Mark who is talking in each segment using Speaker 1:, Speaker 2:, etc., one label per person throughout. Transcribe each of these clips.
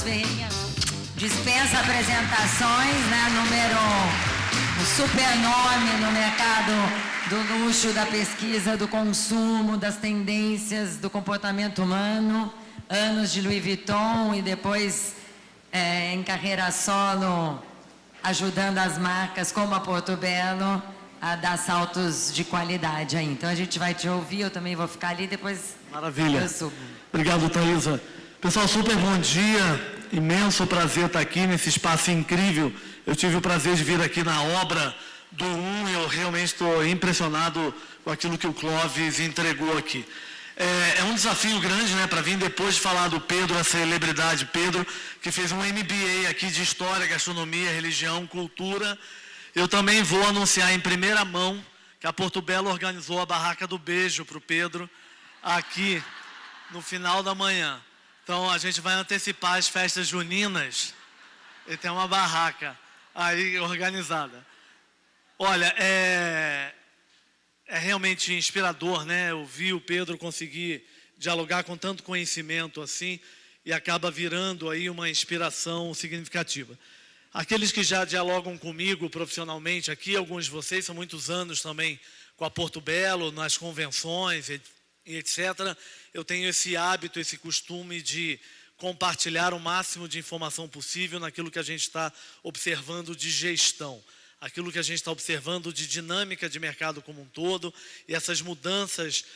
Speaker 1: Ferreirinha dispensa apresentações, né? Número 1, o supernome no mercado do luxo, da pesquisa, do consumo, das tendências, do comportamento humano, anos de Louis Vuitton e depois em carreira solo, ajudando as marcas como a Portobello a dar saltos de qualidade aí. Então a gente vai te ouvir, eu também vou ficar ali, depois
Speaker 2: Maravilha.
Speaker 1: eu subo.
Speaker 2: Obrigado, Thaisa. Pessoal, super bom dia. Imenso prazer estar aqui nesse espaço incrível. Eu tive o prazer de vir aqui na obra do e eu realmente estou impressionado com aquilo que o Clóvis entregou aqui. É um desafio grande, né, para vir depois de falar do Pedro, a celebridade Pedro, que fez um MBA aqui de História, Gastronomia, Religião, Cultura. Eu também vou anunciar em primeira mão que a Portobello organizou a Barraca do Beijo para o Pedro aqui no final da manhã. Então a gente vai antecipar as festas juninas e tem uma barraca aí organizada. Olha, é realmente inspirador, né? Eu vi o Pedro conseguir dialogar com tanto conhecimento assim e acaba virando aí uma inspiração significativa. Aqueles que já dialogam comigo profissionalmente aqui, alguns de vocês são muitos anos também com a Portobello, nas convenções e etc. Eu tenho esse hábito, esse costume de compartilhar o máximo de informação possível naquilo que a gente está observando de gestão, aquilo que a gente está observando de dinâmica de mercado como um todo e essas mudanças,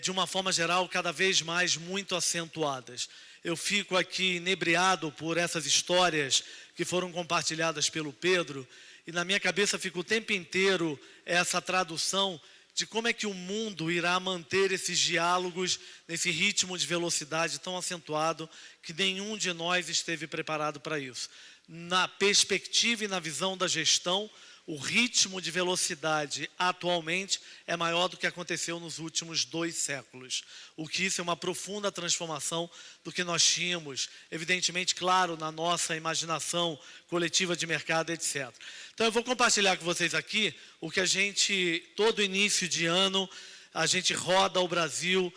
Speaker 2: de uma forma geral, cada vez mais muito acentuadas. Eu fico aqui inebriado por essas histórias que foram compartilhadas pelo Pedro e na minha cabeça fica o tempo inteiro essa tradução de como é que o mundo irá manter esses diálogos nesse ritmo de velocidade tão acentuado que nenhum de nós esteve preparado para isso. Na perspectiva e na visão da gestão, o ritmo de velocidade atualmente é maior do que aconteceu nos últimos 2 séculos. O que isso é uma profunda transformação do que nós tínhamos, evidentemente, claro, na nossa imaginação coletiva de mercado, etc. Então eu vou compartilhar com vocês aqui o que a gente, todo início de ano, a gente roda o Brasil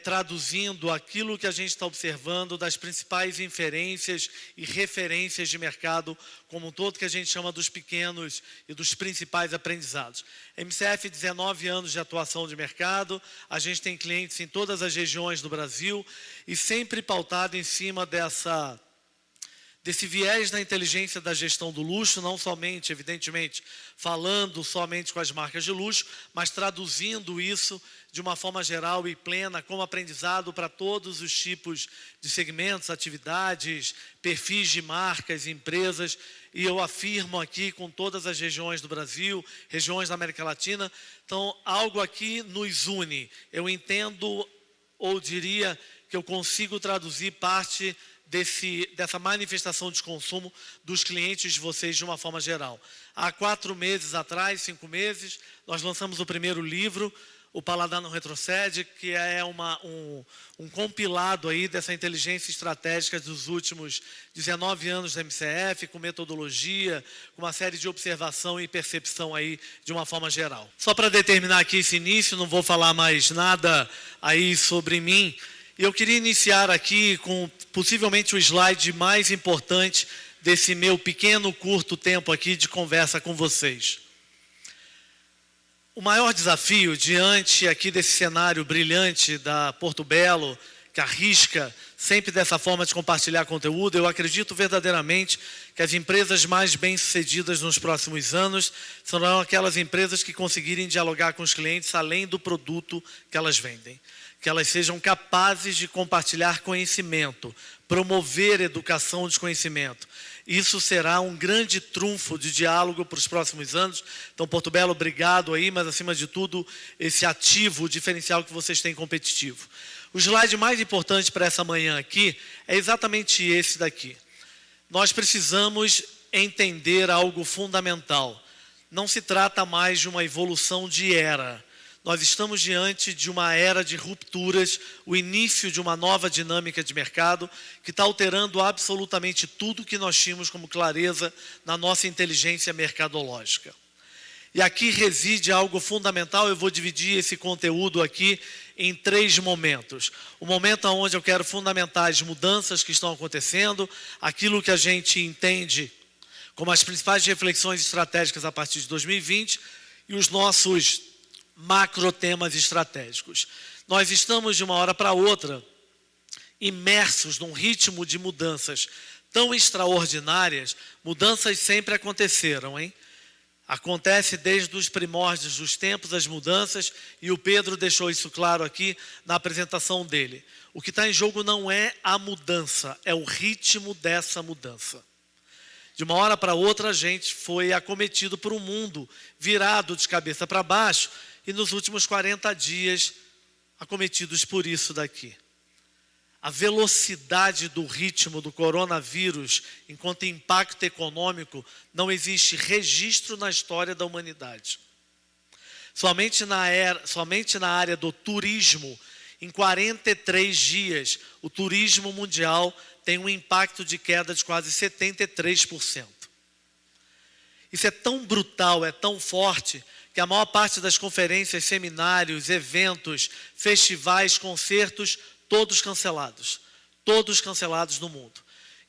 Speaker 2: traduzindo aquilo que a gente está observando das principais inferências e referências de mercado como um todo, que a gente chama dos pequenos e dos principais aprendizados. MCF, 19 anos de atuação de mercado, a gente tem clientes em todas as regiões do Brasil e sempre pautado em cima desse viés da inteligência da gestão do luxo, não somente, evidentemente, falando somente com as marcas de luxo, mas traduzindo isso de uma forma geral e plena, como aprendizado para todos os tipos de segmentos, atividades, perfis de marcas, empresas, e eu afirmo aqui com todas as regiões do Brasil, regiões da América Latina, então algo aqui nos une. Eu entendo, ou diria que eu consigo traduzir parte dessa manifestação de consumo dos clientes de vocês de uma forma geral. Há 4 meses atrás, 5 meses, nós lançamos o primeiro livro, O Paladar Não Retrocede, que é um compilado aí dessa inteligência estratégica dos últimos 19 anos da MCF, com metodologia, com uma série de observação e percepção aí de uma forma geral. Só para determinar aqui esse início, não vou falar mais nada aí sobre mim. Eu queria iniciar aqui com possivelmente o slide mais importante desse meu pequeno, curto tempo aqui de conversa com vocês. O maior desafio diante aqui desse cenário brilhante da Portobello, que arrisca sempre dessa forma de compartilhar conteúdo, eu acredito verdadeiramente que as empresas mais bem-sucedidas nos próximos anos serão aquelas empresas que conseguirem dialogar com os clientes além do produto que elas vendem. Que elas sejam capazes de compartilhar conhecimento, promover educação de conhecimento. Isso será um grande trunfo de diálogo para os próximos anos. Então, Portobello, obrigado aí, mas acima de tudo, esse ativo, o diferencial que vocês têm competitivo. O slide mais importante para essa manhã aqui é exatamente esse daqui. Nós precisamos entender algo fundamental. Não se trata mais de uma evolução de era. Nós estamos diante de uma era de rupturas, o início de uma nova dinâmica de mercado que está alterando absolutamente tudo que nós tínhamos como clareza na nossa inteligência mercadológica. E aqui reside algo fundamental, eu vou dividir esse conteúdo aqui em 3 momentos. O momento onde eu quero fundamentar as mudanças que estão acontecendo, aquilo que a gente entende como as principais reflexões estratégicas a partir de 2020 e os nossos macrotemas estratégicos. Nós estamos, de uma hora para outra, imersos num ritmo de mudanças tão extraordinárias. Mudanças sempre aconteceram, hein? Acontece desde os primórdios dos tempos, as mudanças, e o Pedro deixou isso claro aqui na apresentação dele. O que está em jogo não é a mudança, é o ritmo dessa mudança. De uma hora para outra, a gente foi acometido por um mundo virado de cabeça para baixo, e nos últimos 40 dias, acometidos por isso daqui. A velocidade do ritmo do coronavírus, enquanto impacto econômico, não existe registro na história da humanidade. Somente na área do turismo, em 43 dias, o turismo mundial tem um impacto de queda de quase 73%. Isso é tão brutal, é tão forte, que a maior parte das conferências, seminários, eventos, festivais, concertos, todos cancelados no mundo.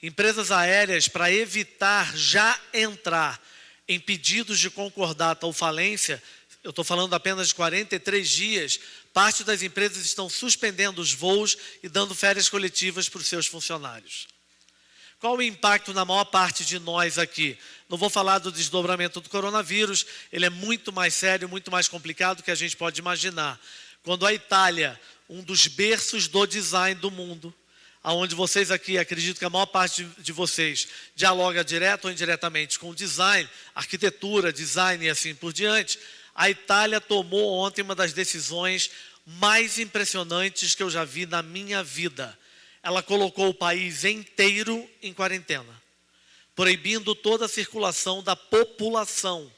Speaker 2: Empresas aéreas, para evitar já entrar em pedidos de concordata ou falência, eu estou falando apenas de 43 dias, parte das empresas estão suspendendo os voos e dando férias coletivas para os seus funcionários. Qual o impacto na maior parte de nós aqui? Não vou falar do desdobramento do coronavírus, ele é muito mais sério, muito mais complicado do que a gente pode imaginar. Quando a Itália, um dos berços do design do mundo, onde vocês aqui, acredito que a maior parte de vocês dialoga direto ou indiretamente com design, arquitetura, design e assim por diante, a Itália tomou ontem uma das decisões mais impressionantes que eu já vi na minha vida. Ela colocou o país inteiro em quarentena, proibindo toda a circulação da população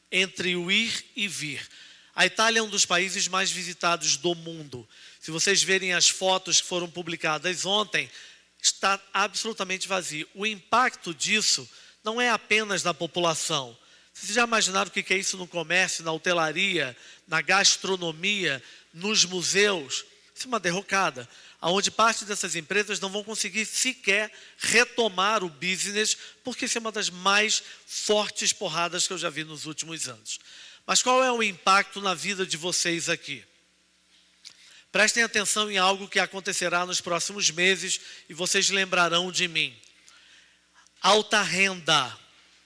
Speaker 2: entre o ir e vir. A Itália é um dos países mais visitados do mundo. Se vocês verem as fotos que foram publicadas ontem, está absolutamente vazio. O impacto disso não é apenas na população. Vocês já imaginaram o que é isso no comércio, na hotelaria, na gastronomia, nos museus? Isso é uma derrocada, onde parte dessas empresas não vão conseguir sequer retomar o business, porque isso é uma das mais fortes porradas que eu já vi nos últimos anos. Mas qual é o impacto na vida de vocês aqui? Prestem atenção em algo que acontecerá nos próximos meses e vocês lembrarão de mim. Alta renda,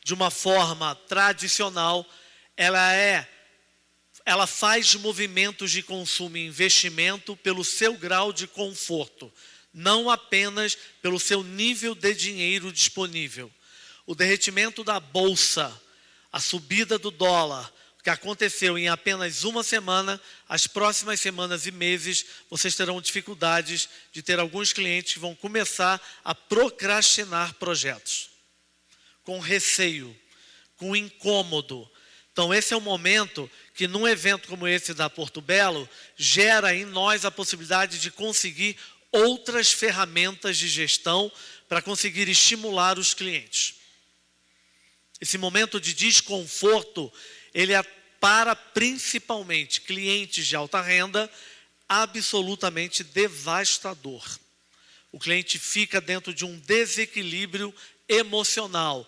Speaker 2: de uma forma tradicional, ela faz movimentos de consumo e investimento pelo seu grau de conforto, não apenas pelo seu nível de dinheiro disponível. O derretimento da bolsa, a subida do dólar, que aconteceu em apenas uma semana, as próximas semanas e meses, vocês terão dificuldades de ter alguns clientes que vão começar a procrastinar projetos, com receio, com incômodo. Então esse é o momento que num evento como esse da Porto Belo, gera em nós a possibilidade de conseguir outras ferramentas de gestão para conseguir estimular os clientes. Esse momento de desconforto, ele é para principalmente clientes de alta renda absolutamente devastador. O cliente fica dentro de um desequilíbrio emocional.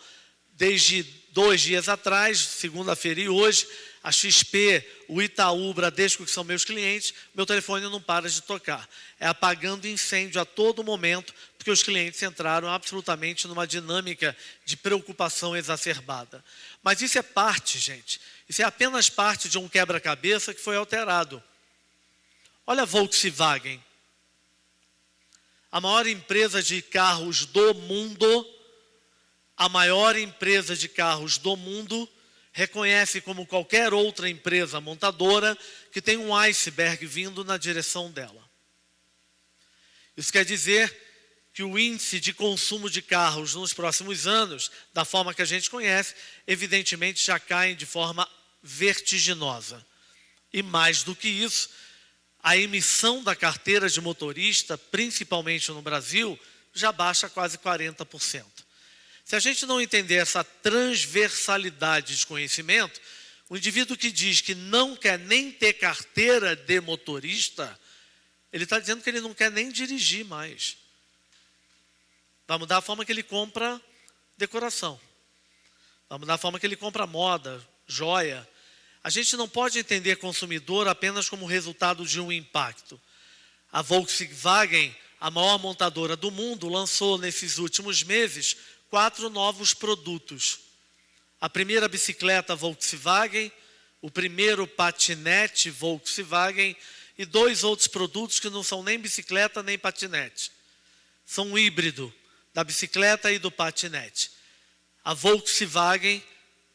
Speaker 2: Desde 2 dias atrás, segunda-feira e hoje, a XP, o Itaú, o Bradesco, que são meus clientes, meu telefone não para de tocar. É apagando incêndio a todo momento, porque os clientes entraram absolutamente numa dinâmica de preocupação exacerbada. Mas isso é parte, gente. Isso é apenas parte de um quebra-cabeça que foi alterado. Olha a Volkswagen. A maior empresa de carros do mundo, a maior empresa de carros do mundo, reconhece como qualquer outra empresa montadora que tem um iceberg vindo na direção dela. Isso quer dizer que o índice de consumo de carros nos próximos anos, da forma que a gente conhece, evidentemente já cai de forma vertiginosa. E mais do que isso, a emissão da carteira de motorista, principalmente no Brasil, já baixa quase 40%. Se a gente não entender essa transversalidade de conhecimento,
Speaker 3: O indivíduo que diz que não quer nem ter carteira de motorista, ele está dizendo que ele não quer nem dirigir mais. Vai mudar a forma que ele compra decoração. Vai mudar a forma que ele compra moda, joia. A gente não pode entender consumidor apenas como resultado de um impacto. A Volkswagen, a maior montadora do mundo, lançou nesses últimos meses 4 novos produtos. A primeira bicicleta Volkswagen, o primeiro patinete Volkswagen e 2 outros produtos que não são nem bicicleta nem patinete. São um híbrido da bicicleta e do patinete. A Volkswagen,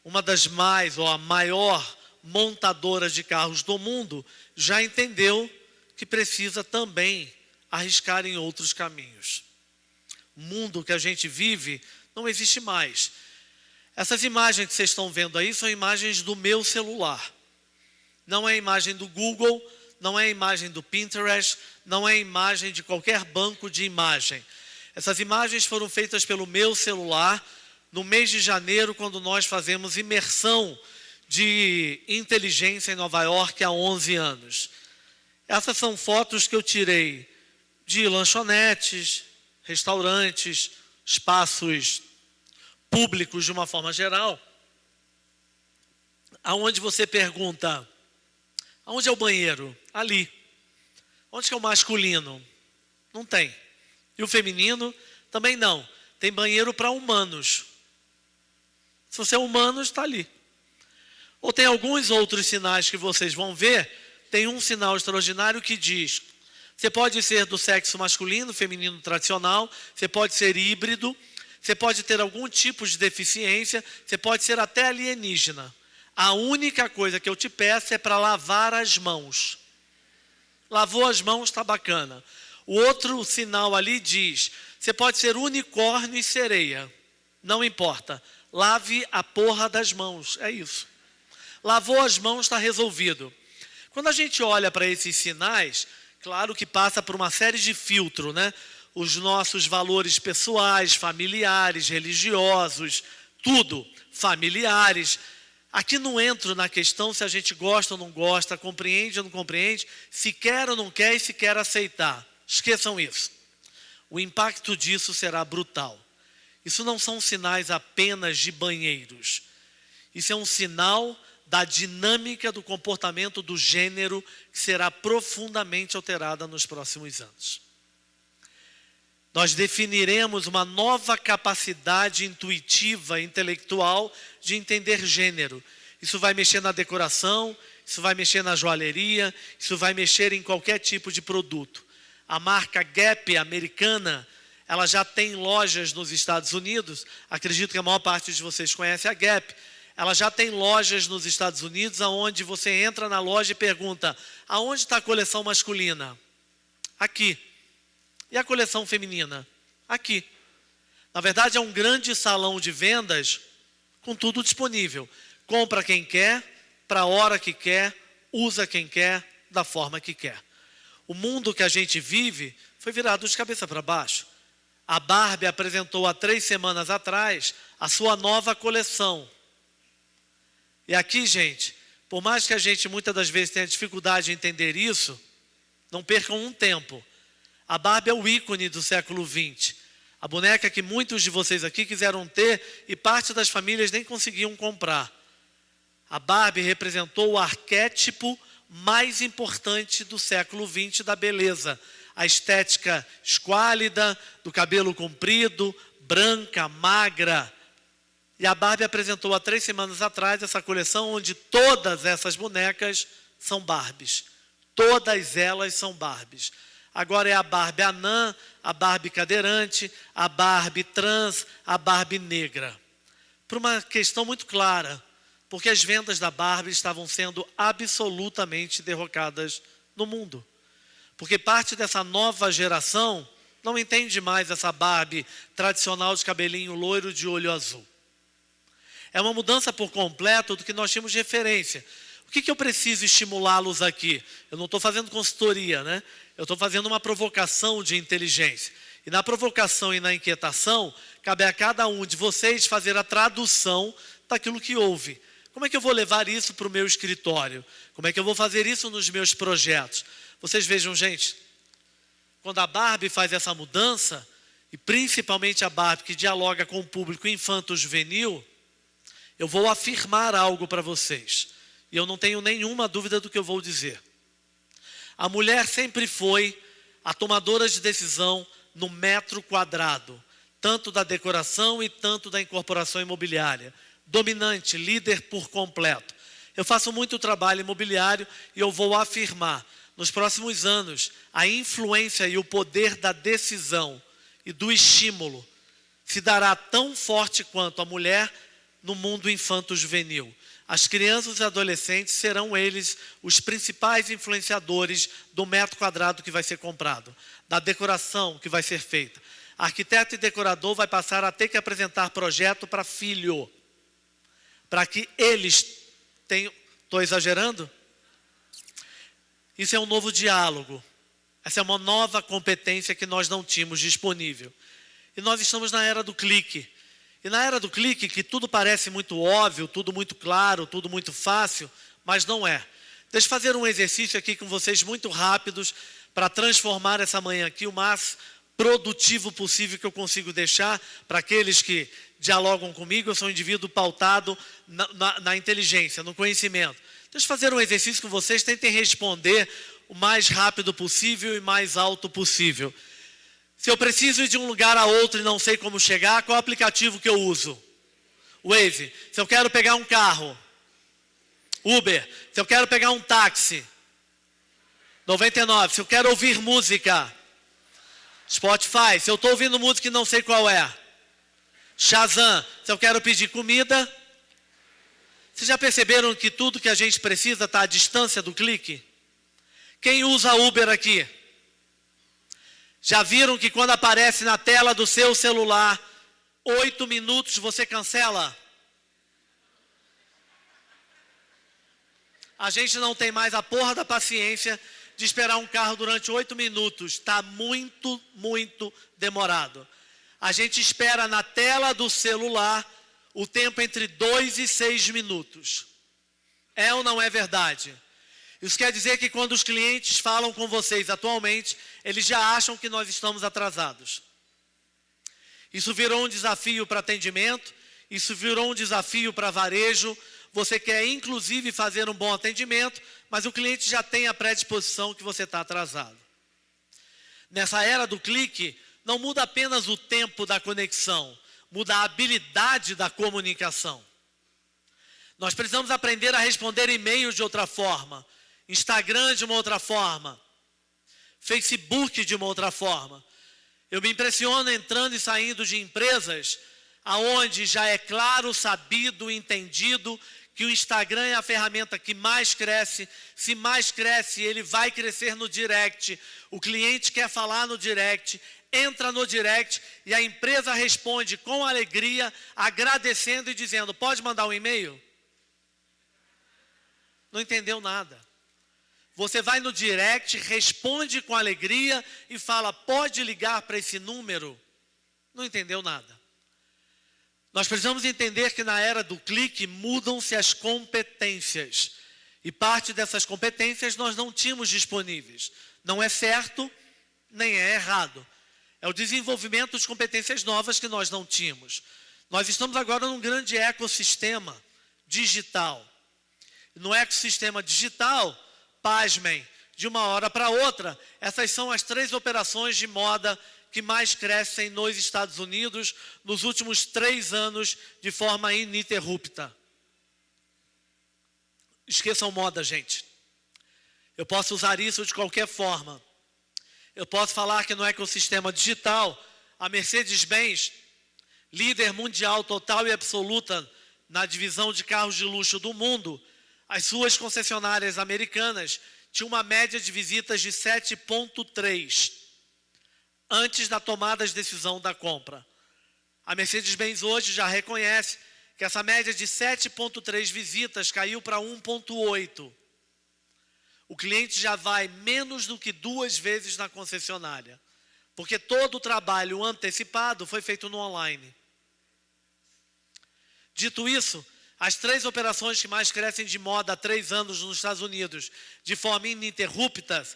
Speaker 3: uma das mais, ou a maior montadora de carros do mundo, já entendeu que precisa também arriscar em outros caminhos. O mundo que a gente vive não existe mais. Essas imagens que vocês estão vendo aí são imagens do meu celular. Não é imagem do Google, não é imagem do Pinterest, não é imagem de qualquer banco de imagem. Essas imagens foram feitas pelo meu celular no mês de janeiro, quando nós fazemos imersão de inteligência em Nova York há 11 anos. Essas são fotos que eu tirei de lanchonetes, restaurantes, espaços públicos de uma forma geral, aonde você pergunta, aonde é o banheiro? Ali. Onde que é o masculino? Não tem. E o feminino? Também não. Tem banheiro para humanos. Se você é humano, está ali. Ou tem alguns outros sinais que vocês vão ver. Tem um sinal extraordinário que diz: você pode ser do sexo masculino, feminino tradicional, você pode ser híbrido, você pode ter algum tipo de deficiência, você pode ser até alienígena. A única coisa que eu te peço é para lavar as mãos. Lavou as mãos, está bacana. O outro sinal ali diz: você pode ser unicórnio e sereia. Não importa. Lave a porra das mãos. É isso. Lavou as mãos, está resolvido. Quando a gente olha para esses sinais, claro que passa por uma série de filtros, né? Os nossos valores pessoais, familiares, religiosos, tudo, familiares. Aqui não entro na questão se a gente gosta ou não gosta, compreende ou não compreende, se quer ou não quer e se quer aceitar. Esqueçam isso. O impacto disso será brutal. Isso não são sinais apenas de banheiros. Isso é um sinal da dinâmica do comportamento do gênero que será profundamente alterada nos próximos anos. Nós definiremos uma nova capacidade intuitiva, intelectual de entender gênero. Isso vai mexer na decoração, isso vai mexer na joalheria, isso vai mexer em qualquer tipo de produto. A marca Gap americana, ela já tem lojas nos Estados Unidos. Acredito que a maior parte de vocês conhece a Gap. Ela já tem lojas nos Estados Unidos, onde você entra na loja e pergunta: aonde está a coleção masculina? Aqui. E a coleção feminina? Aqui. Na verdade, é um grande salão de vendas com tudo disponível. Compra quem quer, para a hora que quer, usa quem quer, da forma que quer. O mundo que a gente vive foi virado de cabeça para baixo. A Barbie apresentou há 3 semanas atrás a sua nova coleção. E aqui, gente, por mais que a gente muitas das vezes tenha dificuldade de entender isso, não percam um tempo. A Barbie é o ícone do século XX. A boneca que muitos de vocês aqui quiseram ter e parte das famílias nem conseguiam comprar. A Barbie representou o arquétipo mais importante do século XX da beleza. A estética esquálida, do cabelo comprido, branca, magra. E a Barbie apresentou há 3 semanas atrás essa coleção onde todas essas bonecas são Barbies. Todas elas são Barbies. Agora é a Barbie anã, a Barbie cadeirante, a Barbie trans, a Barbie negra. Por uma questão muito clara, porque as vendas da Barbie estavam sendo absolutamente derrocadas no mundo. Porque parte dessa nova geração não entende mais essa Barbie tradicional de cabelinho loiro de olho azul. É uma mudança por completo do que nós tínhamos de referência. O que eu preciso estimulá-los aqui? Eu não estou fazendo consultoria, né? Eu estou fazendo uma provocação de inteligência. E na provocação e na inquietação, cabe a cada um de vocês fazer a tradução daquilo que ouve. Como é que eu vou levar isso para o meu escritório? Como é que eu vou fazer isso nos meus projetos? Vocês vejam, gente, quando a Barbie faz essa mudança, e principalmente a Barbie que dialoga com o público infanto-juvenil, eu vou afirmar algo para vocês. E eu não tenho nenhuma dúvida do que eu vou dizer. A mulher sempre foi a tomadora de decisão no metro quadrado, tanto da decoração e tanto da incorporação imobiliária. Dominante, líder por completo. Eu faço muito trabalho imobiliário e eu vou afirmar, nos próximos anos, a influência e o poder da decisão e do estímulo se dará tão forte quanto a mulher no mundo infanto-juvenil. As crianças e adolescentes serão eles os principais influenciadores do metro quadrado que vai ser comprado, da decoração que vai ser feita. Arquiteto e decorador vai passar a ter que apresentar projeto para filho, para que eles tenham... Estou exagerando? Isso é um novo diálogo. Essa é uma nova competência que nós não tínhamos disponível. E nós estamos na era do clique. E na era do clique, que tudo parece muito óbvio, tudo muito claro, tudo muito fácil, mas não é. Deixa eu fazer um exercício aqui com vocês muito rápidos para transformar essa manhã aqui o mais produtivo possível que eu consigo deixar para aqueles que dialogam comigo. Eu sou um indivíduo pautado na inteligência, no conhecimento. Deixa eu fazer um exercício com vocês, tentem responder o mais rápido possível e mais alto possível. Se eu preciso ir de um lugar a outro e não sei como chegar, qual aplicativo que eu uso? Waze. Se eu quero pegar um carro, Uber. Se eu quero pegar um táxi, 99. Se eu quero ouvir música, Spotify. Se eu estou ouvindo música e não sei qual é, Shazam. Se eu quero pedir comida. Vocês já perceberam que tudo que a gente precisa está à distância do clique? Quem usa Uber aqui? Já viram que quando aparece na tela do seu celular 8 minutos você cancela? A gente não tem mais a porra da paciência de esperar um carro durante 8 minutos. Está muito, muito demorado. A gente espera na tela do celular o tempo entre 2 e 6 minutos. É ou não é verdade? Isso quer dizer que quando os clientes falam com vocês atualmente, eles já acham que nós estamos atrasados. Isso virou um desafio para atendimento, isso virou um desafio para varejo. Você quer inclusive fazer um bom atendimento, mas o cliente já tem a predisposição que você está atrasado. Nessa era do clique, não muda apenas o tempo da conexão, muda a habilidade da comunicação. Nós precisamos aprender a responder e-mails de outra forma, Instagram de uma outra forma, Facebook de uma outra forma. Eu me impressiono entrando e saindo de empresas aonde já é claro, sabido, entendido que o Instagram é a ferramenta que mais cresce. Se mais cresce, ele vai crescer no direct. O cliente quer falar no direct, entra no direct e a empresa responde com alegria, agradecendo e dizendo: pode mandar um e-mail? Não entendeu nada. Você vai no direct, responde com alegria e fala: pode ligar para esse número? Não entendeu nada. Nós precisamos entender que na era do clique mudam-se as competências. E parte dessas competências nós não tínhamos disponíveis. Não é certo, nem é errado. É o desenvolvimento de competências novas que nós não tínhamos. Nós estamos agora num grande ecossistema digital. No ecossistema digital, pasmem, de uma hora para outra, essas são as 3 operações de moda que mais crescem nos Estados Unidos nos últimos 3 anos de forma ininterrupta. Esqueçam moda, gente. Eu posso usar isso de qualquer forma. Eu posso falar que no ecossistema digital, a Mercedes-Benz, líder mundial total e absoluta na divisão de carros de luxo do mundo, as suas concessionárias americanas tinham uma média de visitas de 7,3 antes da tomada de decisão da compra. A Mercedes-Benz hoje já reconhece que essa média de 7,3 visitas caiu para 1,8. O cliente já vai menos do que 2 vezes na concessionária, porque todo o trabalho antecipado foi feito no online. Dito isso, As 3 operações que mais crescem de moda há 3 anos nos Estados Unidos, de forma ininterrupta,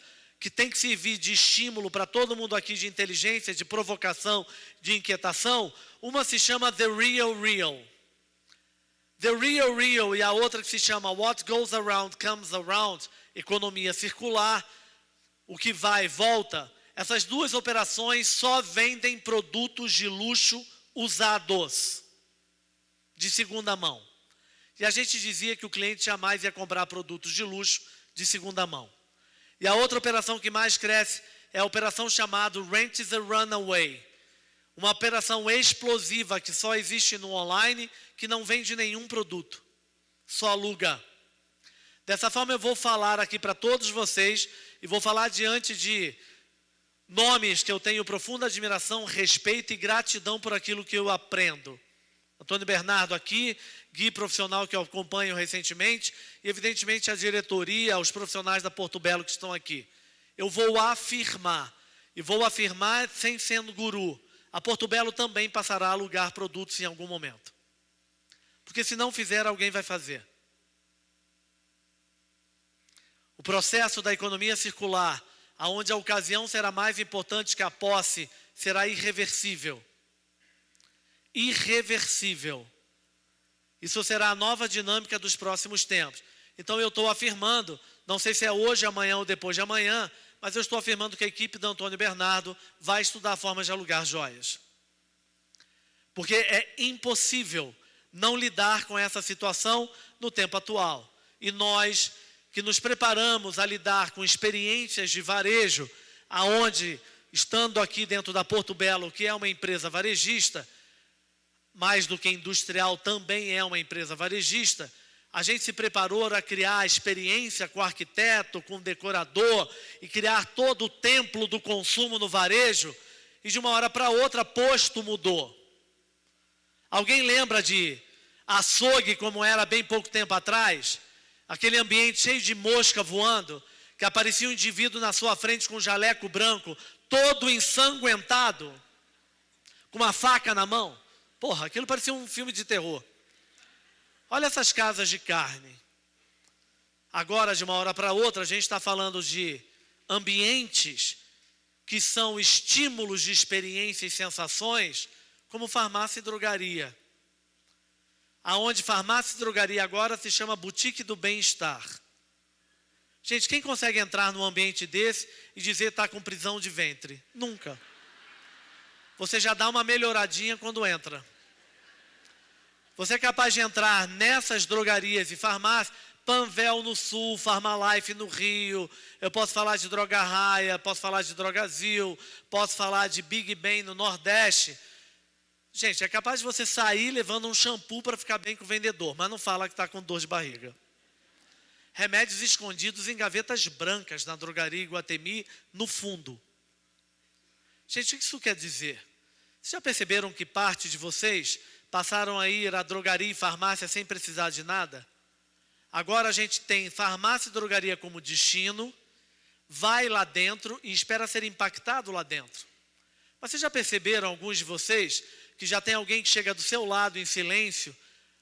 Speaker 3: que tem que servir de estímulo para todo mundo aqui, de inteligência, de provocação, de inquietação, uma se chama The Real Real. The Real Real, e a outra que se chama What Goes Around Comes Around, economia circular, o que vai e volta. Essas 2 operações só vendem produtos de luxo usados, de segunda mão. E a gente dizia que o cliente jamais ia comprar produtos de luxo de segunda mão. E a outra operação que mais cresce é a operação chamada Rent is a Runaway. Uma operação explosiva que só existe no online, que não vende nenhum produto, só aluga. Dessa forma eu vou falar aqui para todos vocês, e vou falar diante de nomes que eu tenho profunda admiração, respeito e gratidão por aquilo que eu aprendo. Antônio Bernardo aqui, Gui profissional que eu acompanho recentemente, e evidentemente a diretoria, os profissionais da Porto Belo que estão aqui. Eu vou afirmar, e vou afirmar sem sendo guru, a Porto Belo também passará a alugar produtos em algum momento. Porque se não fizer, alguém vai fazer. O processo da economia circular, onde a ocasião será mais importante que a posse, será irreversível. Irreversível. Isso será a nova dinâmica dos próximos tempos. Então eu estou afirmando, não sei se é hoje, amanhã ou depois de amanhã, mas eu estou afirmando que a equipe do Antônio Bernardo vai estudar formas de alugar joias. Porque é impossível não lidar com essa situação no tempo atual. E nós que nos preparamos a lidar com experiências de varejo, aonde, estando aqui dentro da Porto Belo, que é uma empresa varejista, mais do que industrial, também é uma empresa varejista, a gente se preparou a criar a experiência com arquiteto, com decorador, e criar todo o templo do consumo no varejo, e de uma hora para outra, posto mudou. Alguém lembra de açougue, como era bem pouco tempo atrás? Aquele ambiente cheio de mosca voando, que aparecia um indivíduo na sua frente com um jaleco branco, todo ensanguentado, com uma faca na mão. Porra, aquilo parecia um filme de terror. Olha essas casas de carne. Agora, de uma hora para outra, a gente está falando de ambientes que são estímulos de experiência e sensações, como farmácia e drogaria. Aonde farmácia e drogaria agora se chama boutique do bem-estar. Gente, quem consegue entrar num ambiente desse e dizer que está com prisão de ventre? Nunca. Você já dá uma melhoradinha quando entra. Você é capaz de entrar nessas drogarias e farmácias, Panvel no Sul, Farmalife no Rio, eu posso falar de Droga Raia, posso falar de Drogazil, posso falar de Big Ben no Nordeste. Gente, é capaz de você sair levando um shampoo para ficar bem com o vendedor, mas não fala que está com dor de barriga. Remédios escondidos em gavetas brancas na drogaria Iguatemi, no fundo. Gente, o que isso quer dizer? Vocês já perceberam que parte de vocês passaram a ir à drogaria e farmácia sem precisar de nada? Agora a gente tem farmácia e drogaria como destino, vai lá dentro e espera ser impactado lá dentro. Mas vocês já perceberam, alguns de vocês, que já tem alguém que chega do seu lado em silêncio,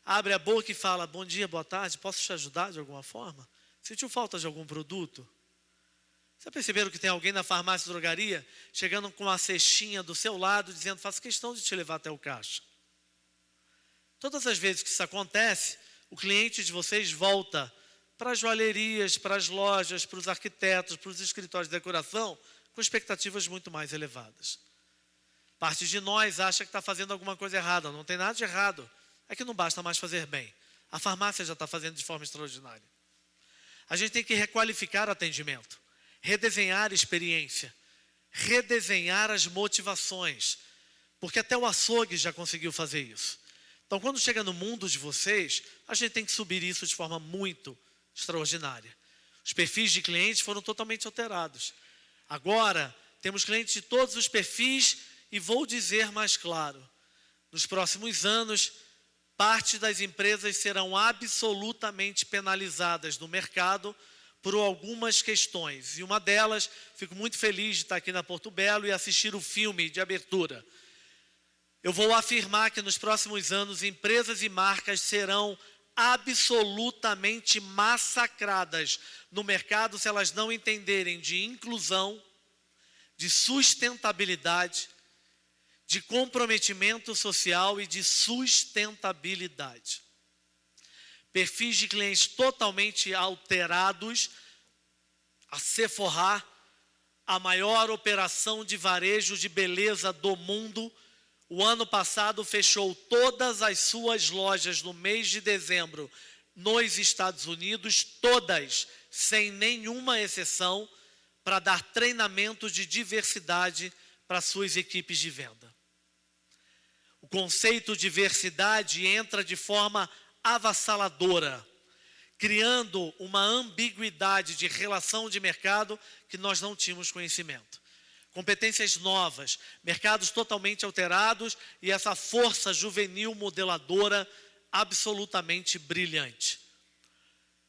Speaker 3: abre a boca e fala, bom dia, boa tarde, posso te ajudar de alguma forma? Sentiu falta de algum produto? Já perceberam que tem alguém na farmácia e drogaria chegando com uma cestinha do seu lado, dizendo, faço questão de te levar até o caixa? Todas as vezes que isso acontece, o cliente de vocês volta para as joalherias, para as lojas, para os arquitetos, para os escritórios de decoração, com expectativas muito mais elevadas. Parte de nós acha que está fazendo alguma coisa errada. Não tem nada de errado. É que não basta mais fazer bem. A farmácia já está fazendo de forma extraordinária. A gente tem que requalificar o atendimento, redesenhar a experiência, redesenhar as motivações, porque até o açougue já conseguiu fazer isso. Então, quando chega no mundo de vocês, a gente tem que subir isso de forma muito extraordinária. Os perfis de clientes foram totalmente alterados. Agora, temos clientes de todos os perfis e vou dizer mais claro, nos próximos anos, parte das empresas serão absolutamente penalizadas no mercado por algumas questões. E uma delas, fico muito feliz de estar aqui na Porto Belo e assistir o filme de abertura. Eu vou afirmar que nos próximos anos, empresas e marcas serão absolutamente massacradas no mercado se elas não entenderem de inclusão, de sustentabilidade, de comprometimento social e de sustentabilidade. Perfis de clientes totalmente alterados. A Sephora, a maior operação de varejo de beleza do mundo, o ano passado fechou todas as suas lojas no mês de dezembro nos Estados Unidos, todas, sem nenhuma exceção, para dar treinamento de diversidade para suas equipes de venda. O conceito de diversidade entra de forma avassaladora, criando uma ambiguidade de relação de mercado que nós não tínhamos conhecimento. Competências novas, mercados totalmente alterados e essa força juvenil modeladora absolutamente brilhante.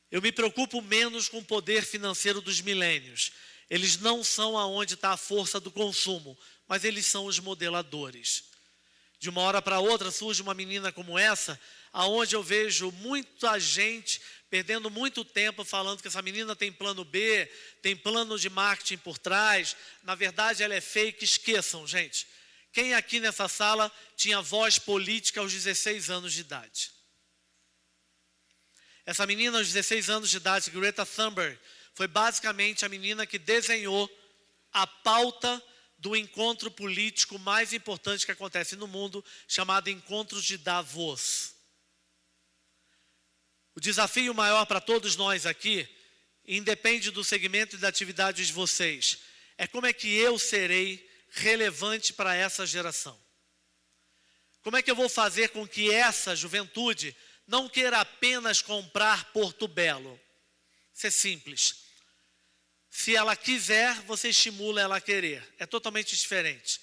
Speaker 3: Eu me preocupo menos com o poder financeiro dos milênios. Eles não são aonde está a força do consumo, mas eles são os modeladores. De uma hora para outra surge uma menina como essa, aonde eu vejo muita gente perdendo muito tempo falando que essa menina tem plano B, tem plano de marketing por trás. Na verdade, ela é fake. Esqueçam, gente. Quem aqui nessa sala tinha voz política aos 16 anos de idade? Essa menina aos 16 anos de idade, Greta Thunberg, foi basicamente a menina que desenhou a pauta do encontro político mais importante que acontece no mundo, chamado Encontro de Davos. O desafio maior para todos nós aqui, independe do segmento e da atividade de vocês, é como é que eu serei relevante para essa geração. Como é que eu vou fazer com que essa juventude não queira apenas comprar Porto Belo? Isso é simples. Se ela quiser, você estimula ela a querer. É totalmente diferente.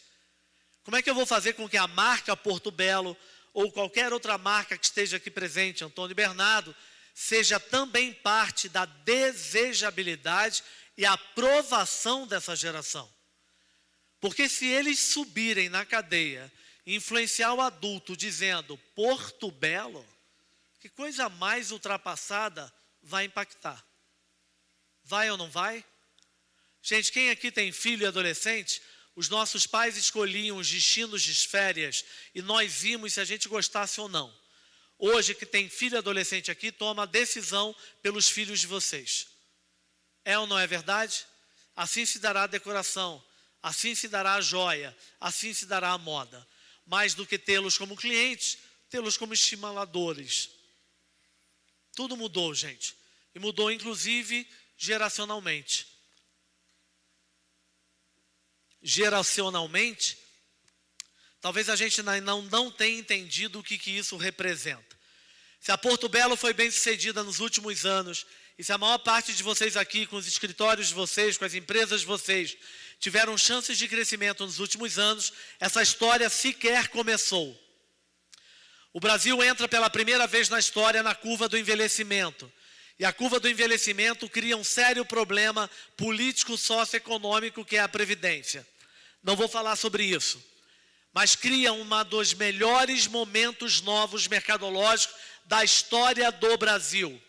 Speaker 3: Como é que eu vou fazer com que a marca Porto Belo ou qualquer outra marca que esteja aqui presente, Antônio Bernardo, seja também parte da desejabilidade e aprovação dessa geração? Porque se eles subirem na cadeia e influenciar o adulto dizendo Porto Belo, que coisa mais ultrapassada vai impactar? Vai ou não vai? Gente, quem aqui tem filho e adolescente, os nossos pais escolhiam os destinos de férias e nós íamos se a gente gostasse ou não. Hoje, que tem filho e adolescente aqui, toma a decisão pelos filhos de vocês. É ou não é verdade? Assim se dará a decoração, assim se dará a joia, assim se dará a moda. Mais do que tê-los como clientes, tê-los como estimuladores. Tudo mudou, gente. E mudou, inclusive, geracionalmente. Geracionalmente, talvez a gente não tenha entendido o que isso representa. Se a Porto Belo foi bem sucedida nos últimos anos, e se a maior parte de vocês aqui, com os escritórios de vocês, com as empresas de vocês, tiveram chances de crescimento nos últimos anos, essa história sequer começou. O Brasil entra pela primeira vez na história na curva do envelhecimento. E a curva do envelhecimento cria um sério problema político, socioeconômico, que é a Previdência. Não vou falar sobre isso, mas cria um dos melhores momentos novos mercadológicos da história do Brasil.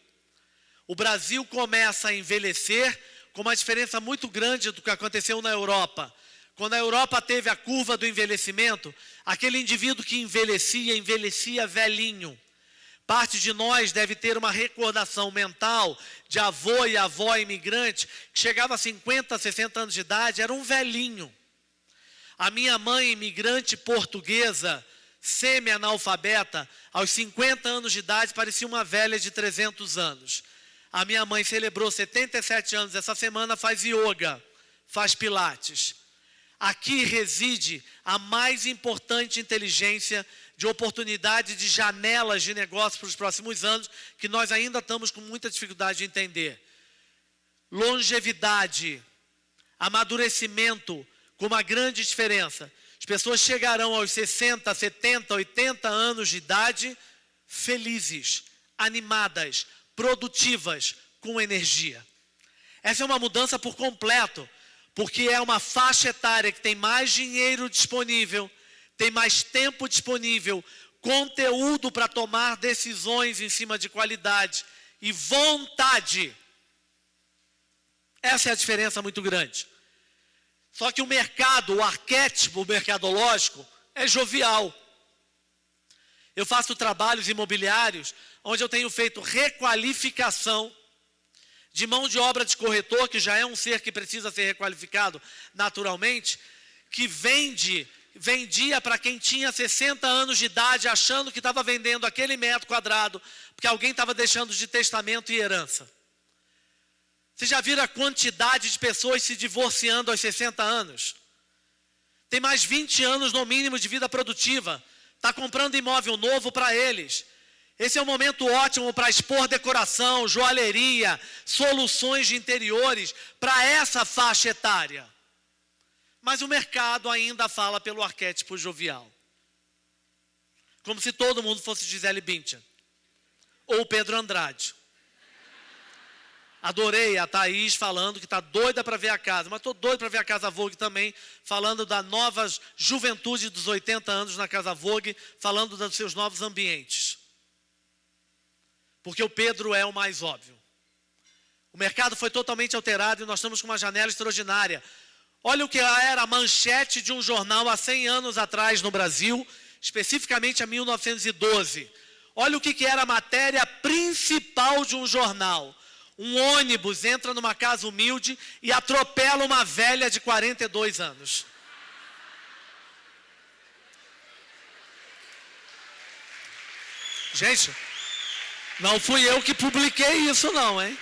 Speaker 3: O Brasil começa a envelhecer com uma diferença muito grande do que aconteceu na Europa. Quando a Europa teve a curva do envelhecimento, aquele indivíduo que envelhecia velhinho. Parte de nós deve ter uma recordação mental de avô e avó imigrante que chegava a 50, 60 anos de idade, era um velhinho. A minha mãe, imigrante portuguesa, semi-analfabeta, aos 50 anos de idade, parecia uma velha de 300 anos. A minha mãe celebrou 77 anos essa semana, faz yoga, faz pilates. Aqui reside a mais importante inteligência de oportunidade de janelas de negócio para os próximos anos, que nós ainda estamos com muita dificuldade de entender. Longevidade, amadurecimento, com uma grande diferença. As pessoas chegarão aos 60, 70, 80 anos de idade felizes, animadas, produtivas, com energia. Essa é uma mudança por completo, porque é uma faixa etária que tem mais dinheiro disponível, tem mais tempo disponível, conteúdo para tomar decisões em cima de qualidade e vontade. Essa é a diferença muito grande. Só que o mercado, o arquétipo mercadológico é jovial. Eu faço trabalhos imobiliários onde eu tenho feito requalificação de mão de obra de corretor, que já é um ser que precisa ser requalificado naturalmente, que vendia para quem tinha 60 anos de idade, achando que estava vendendo aquele metro quadrado, porque alguém estava deixando de testamento e herança. Vocês já viram a quantidade de pessoas se divorciando aos 60 anos? Tem mais 20 anos no mínimo de vida produtiva. Está comprando imóvel novo para eles. Esse é um momento ótimo para expor decoração, joalheria, soluções de interiores para essa faixa etária. Mas o mercado ainda fala pelo arquétipo jovial. Como se todo mundo fosse Gisele Bündchen. Ou Pedro Andrade. Adorei a Thaís falando que está doida para ver a casa. Mas estou doido para ver a Casa Vogue também. Falando da nova juventude dos 80 anos na Casa Vogue. Falando dos seus novos ambientes. Porque o Pedro é o mais óbvio. O mercado foi totalmente alterado e nós estamos com uma janela extraordinária. Olha o que era a manchete de um jornal há 100 anos atrás no Brasil, especificamente a 1912. Olha o que era a matéria principal de um jornal. Um ônibus entra numa casa humilde e atropela uma velha de 42 anos. Gente, não fui eu que publiquei isso não, hein?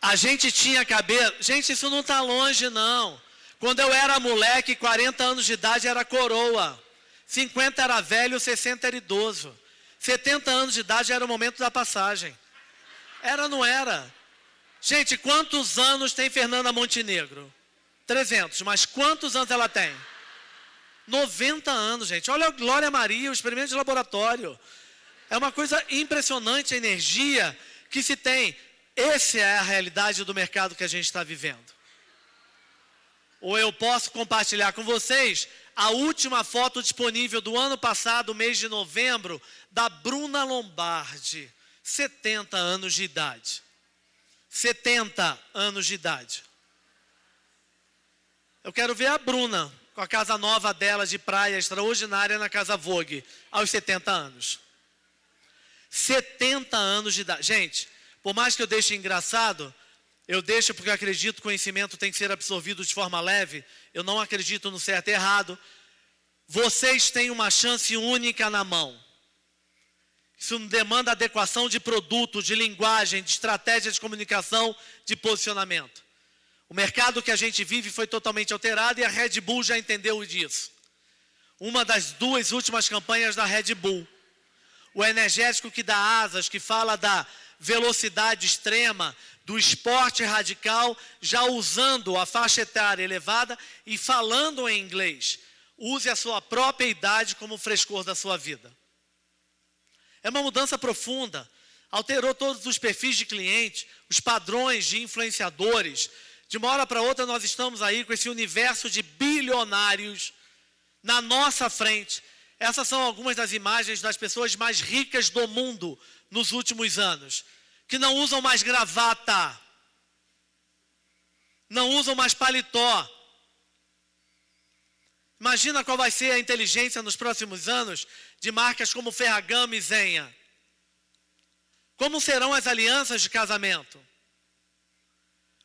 Speaker 3: A gente tinha cabelo... Gente, isso não está longe, não. Quando eu era moleque, 40 anos de idade era coroa. 50 era velho, 60 era idoso. 70 anos de idade era o momento da passagem. Era ou não era? Gente, quantos anos tem Fernanda Montenegro? 300, mas quantos anos ela tem? 90 anos, gente. Olha a Glória Maria, o experimento de laboratório. É uma coisa impressionante a energia que se tem. Essa é a realidade do mercado que a gente está vivendo. Ou eu posso compartilhar com vocês a última foto disponível do ano passado, mês de novembro, da Bruna Lombardi, 70 anos de idade. 70 anos de idade. Eu quero ver a Bruna, com a casa nova dela de praia extraordinária na Casa Vogue, aos 70 anos. 70 anos de idade. Gente, por mais que eu deixe engraçado, eu deixo porque eu acredito que o conhecimento tem que ser absorvido de forma leve. Eu não acredito no certo e errado. Vocês têm uma chance única na mão. Isso demanda adequação de produto, de linguagem, de estratégia de comunicação, de posicionamento. O mercado que a gente vive foi totalmente alterado e a Red Bull já entendeu disso. Uma das duas últimas campanhas da Red Bull. O energético que dá asas, que fala da velocidade extrema, do esporte radical, já usando a faixa etária elevada e falando em inglês. Use a sua própria idade como frescor da sua vida. É uma mudança profunda. Alterou todos os perfis de cliente, os padrões de influenciadores. De uma hora para outra nós estamos aí com esse universo de bilionários na nossa frente. Essas são algumas das imagens das pessoas mais ricas do mundo nos últimos anos, que não usam mais gravata, não usam mais paletó. Imagina qual vai ser a inteligência nos próximos anos de marcas como Ferragamo e Zenha. Como serão as alianças de casamento?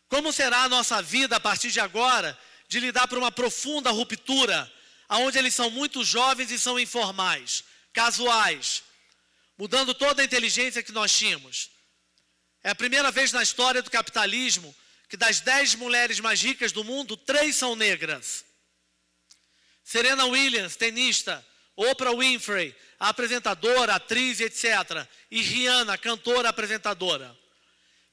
Speaker 3: Como será a nossa vida a partir de agora de lidar por uma profunda ruptura, onde eles são muito jovens e são informais, casuais, mudando toda a inteligência que nós tínhamos. É a primeira vez na história do capitalismo que das 10 mulheres mais ricas do mundo, 3 são negras. Serena Williams, tenista, Oprah Winfrey, a apresentadora, atriz, etc. E Rihanna, cantora, apresentadora.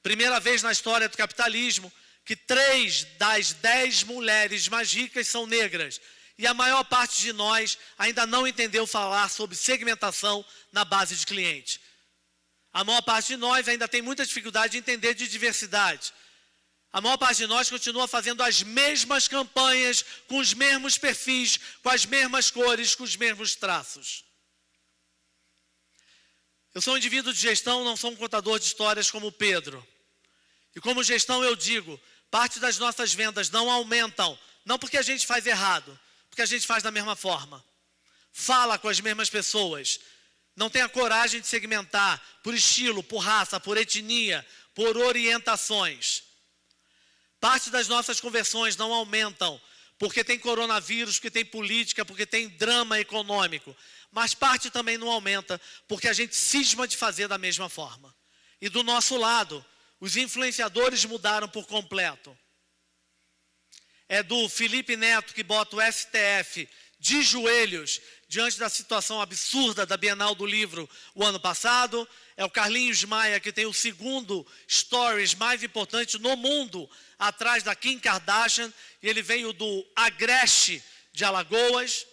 Speaker 3: Primeira vez na história do capitalismo que 3 das 10 mulheres mais ricas são negras. E a maior parte de nós ainda não entendeu falar sobre segmentação na base de cliente. A maior parte de nós ainda tem muita dificuldade de entender de diversidade. A maior parte de nós continua fazendo as mesmas campanhas, com os mesmos perfis, com as mesmas cores, com os mesmos traços. Eu sou um indivíduo de gestão, não sou um contador de histórias como o Pedro. E como gestão eu digo, parte das nossas vendas não aumentam, não porque a gente faz errado, porque a gente faz da mesma forma. Fala com as mesmas pessoas. Não tem a coragem de segmentar por estilo, por raça, por etnia, por orientações. Parte das nossas conversões não aumentam porque tem coronavírus, porque tem política, porque tem drama econômico. Mas parte também não aumenta porque a gente cisma de fazer da mesma forma. E do nosso lado, os influenciadores mudaram por completo. É do Felipe Neto que bota o STF de joelhos diante da situação absurda da Bienal do Livro o ano passado. É o Carlinhos Maia que tem o segundo stories mais importante no mundo, atrás da Kim Kardashian, e ele veio do Agreste de Alagoas.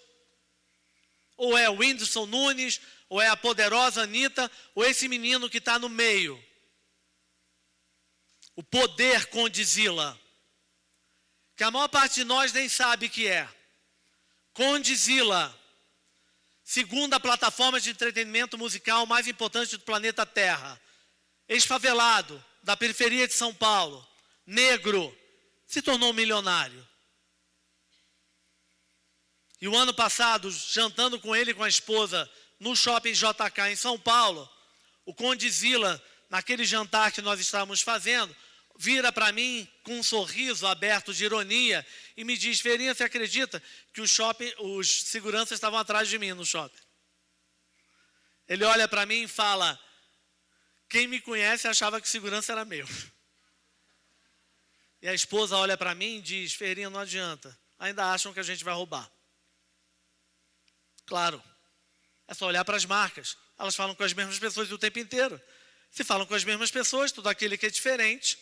Speaker 3: Ou é o Whindersson Nunes, ou é a poderosa Anitta, ou esse menino que está no meio. O Poder Condzilla, que a maior parte de nós nem sabe o que é. Condzilla, segunda plataforma de entretenimento musical mais importante do planeta Terra. Ex-favelado, da periferia de São Paulo, negro, se tornou milionário. E o ano passado, jantando com ele e com a esposa no Shopping JK em São Paulo, o Condzilla, naquele jantar que nós estávamos fazendo, vira para mim com um sorriso aberto de ironia e me diz: Ferinha, você acredita que os seguranças estavam atrás de mim no shopping? Ele olha para mim e fala: quem me conhece achava que segurança era meu. E a esposa olha para mim e diz: Ferinha, não adianta, ainda acham que a gente vai roubar. Claro, é só olhar para as marcas, elas falam com as mesmas pessoas o tempo inteiro. Se falam com as mesmas pessoas, tudo aquele que é diferente,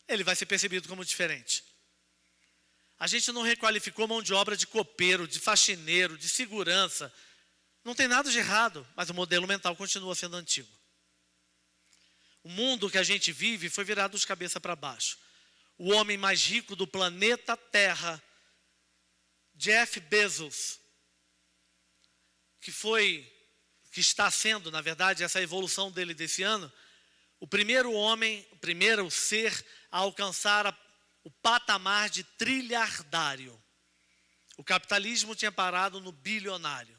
Speaker 3: ele vai ser percebido como diferente. A gente não requalificou mão de obra de copeiro, de faxineiro, de segurança. Não tem nada de errado, mas o modelo mental continua sendo antigo. O mundo que a gente vive foi virado de cabeça para baixo. O homem mais rico do planeta Terra, Jeff Bezos, que está sendo, na verdade, essa evolução dele desse ano, o primeiro homem, o primeiro ser a alcançar o patamar de trilhardário. O capitalismo tinha parado no bilionário.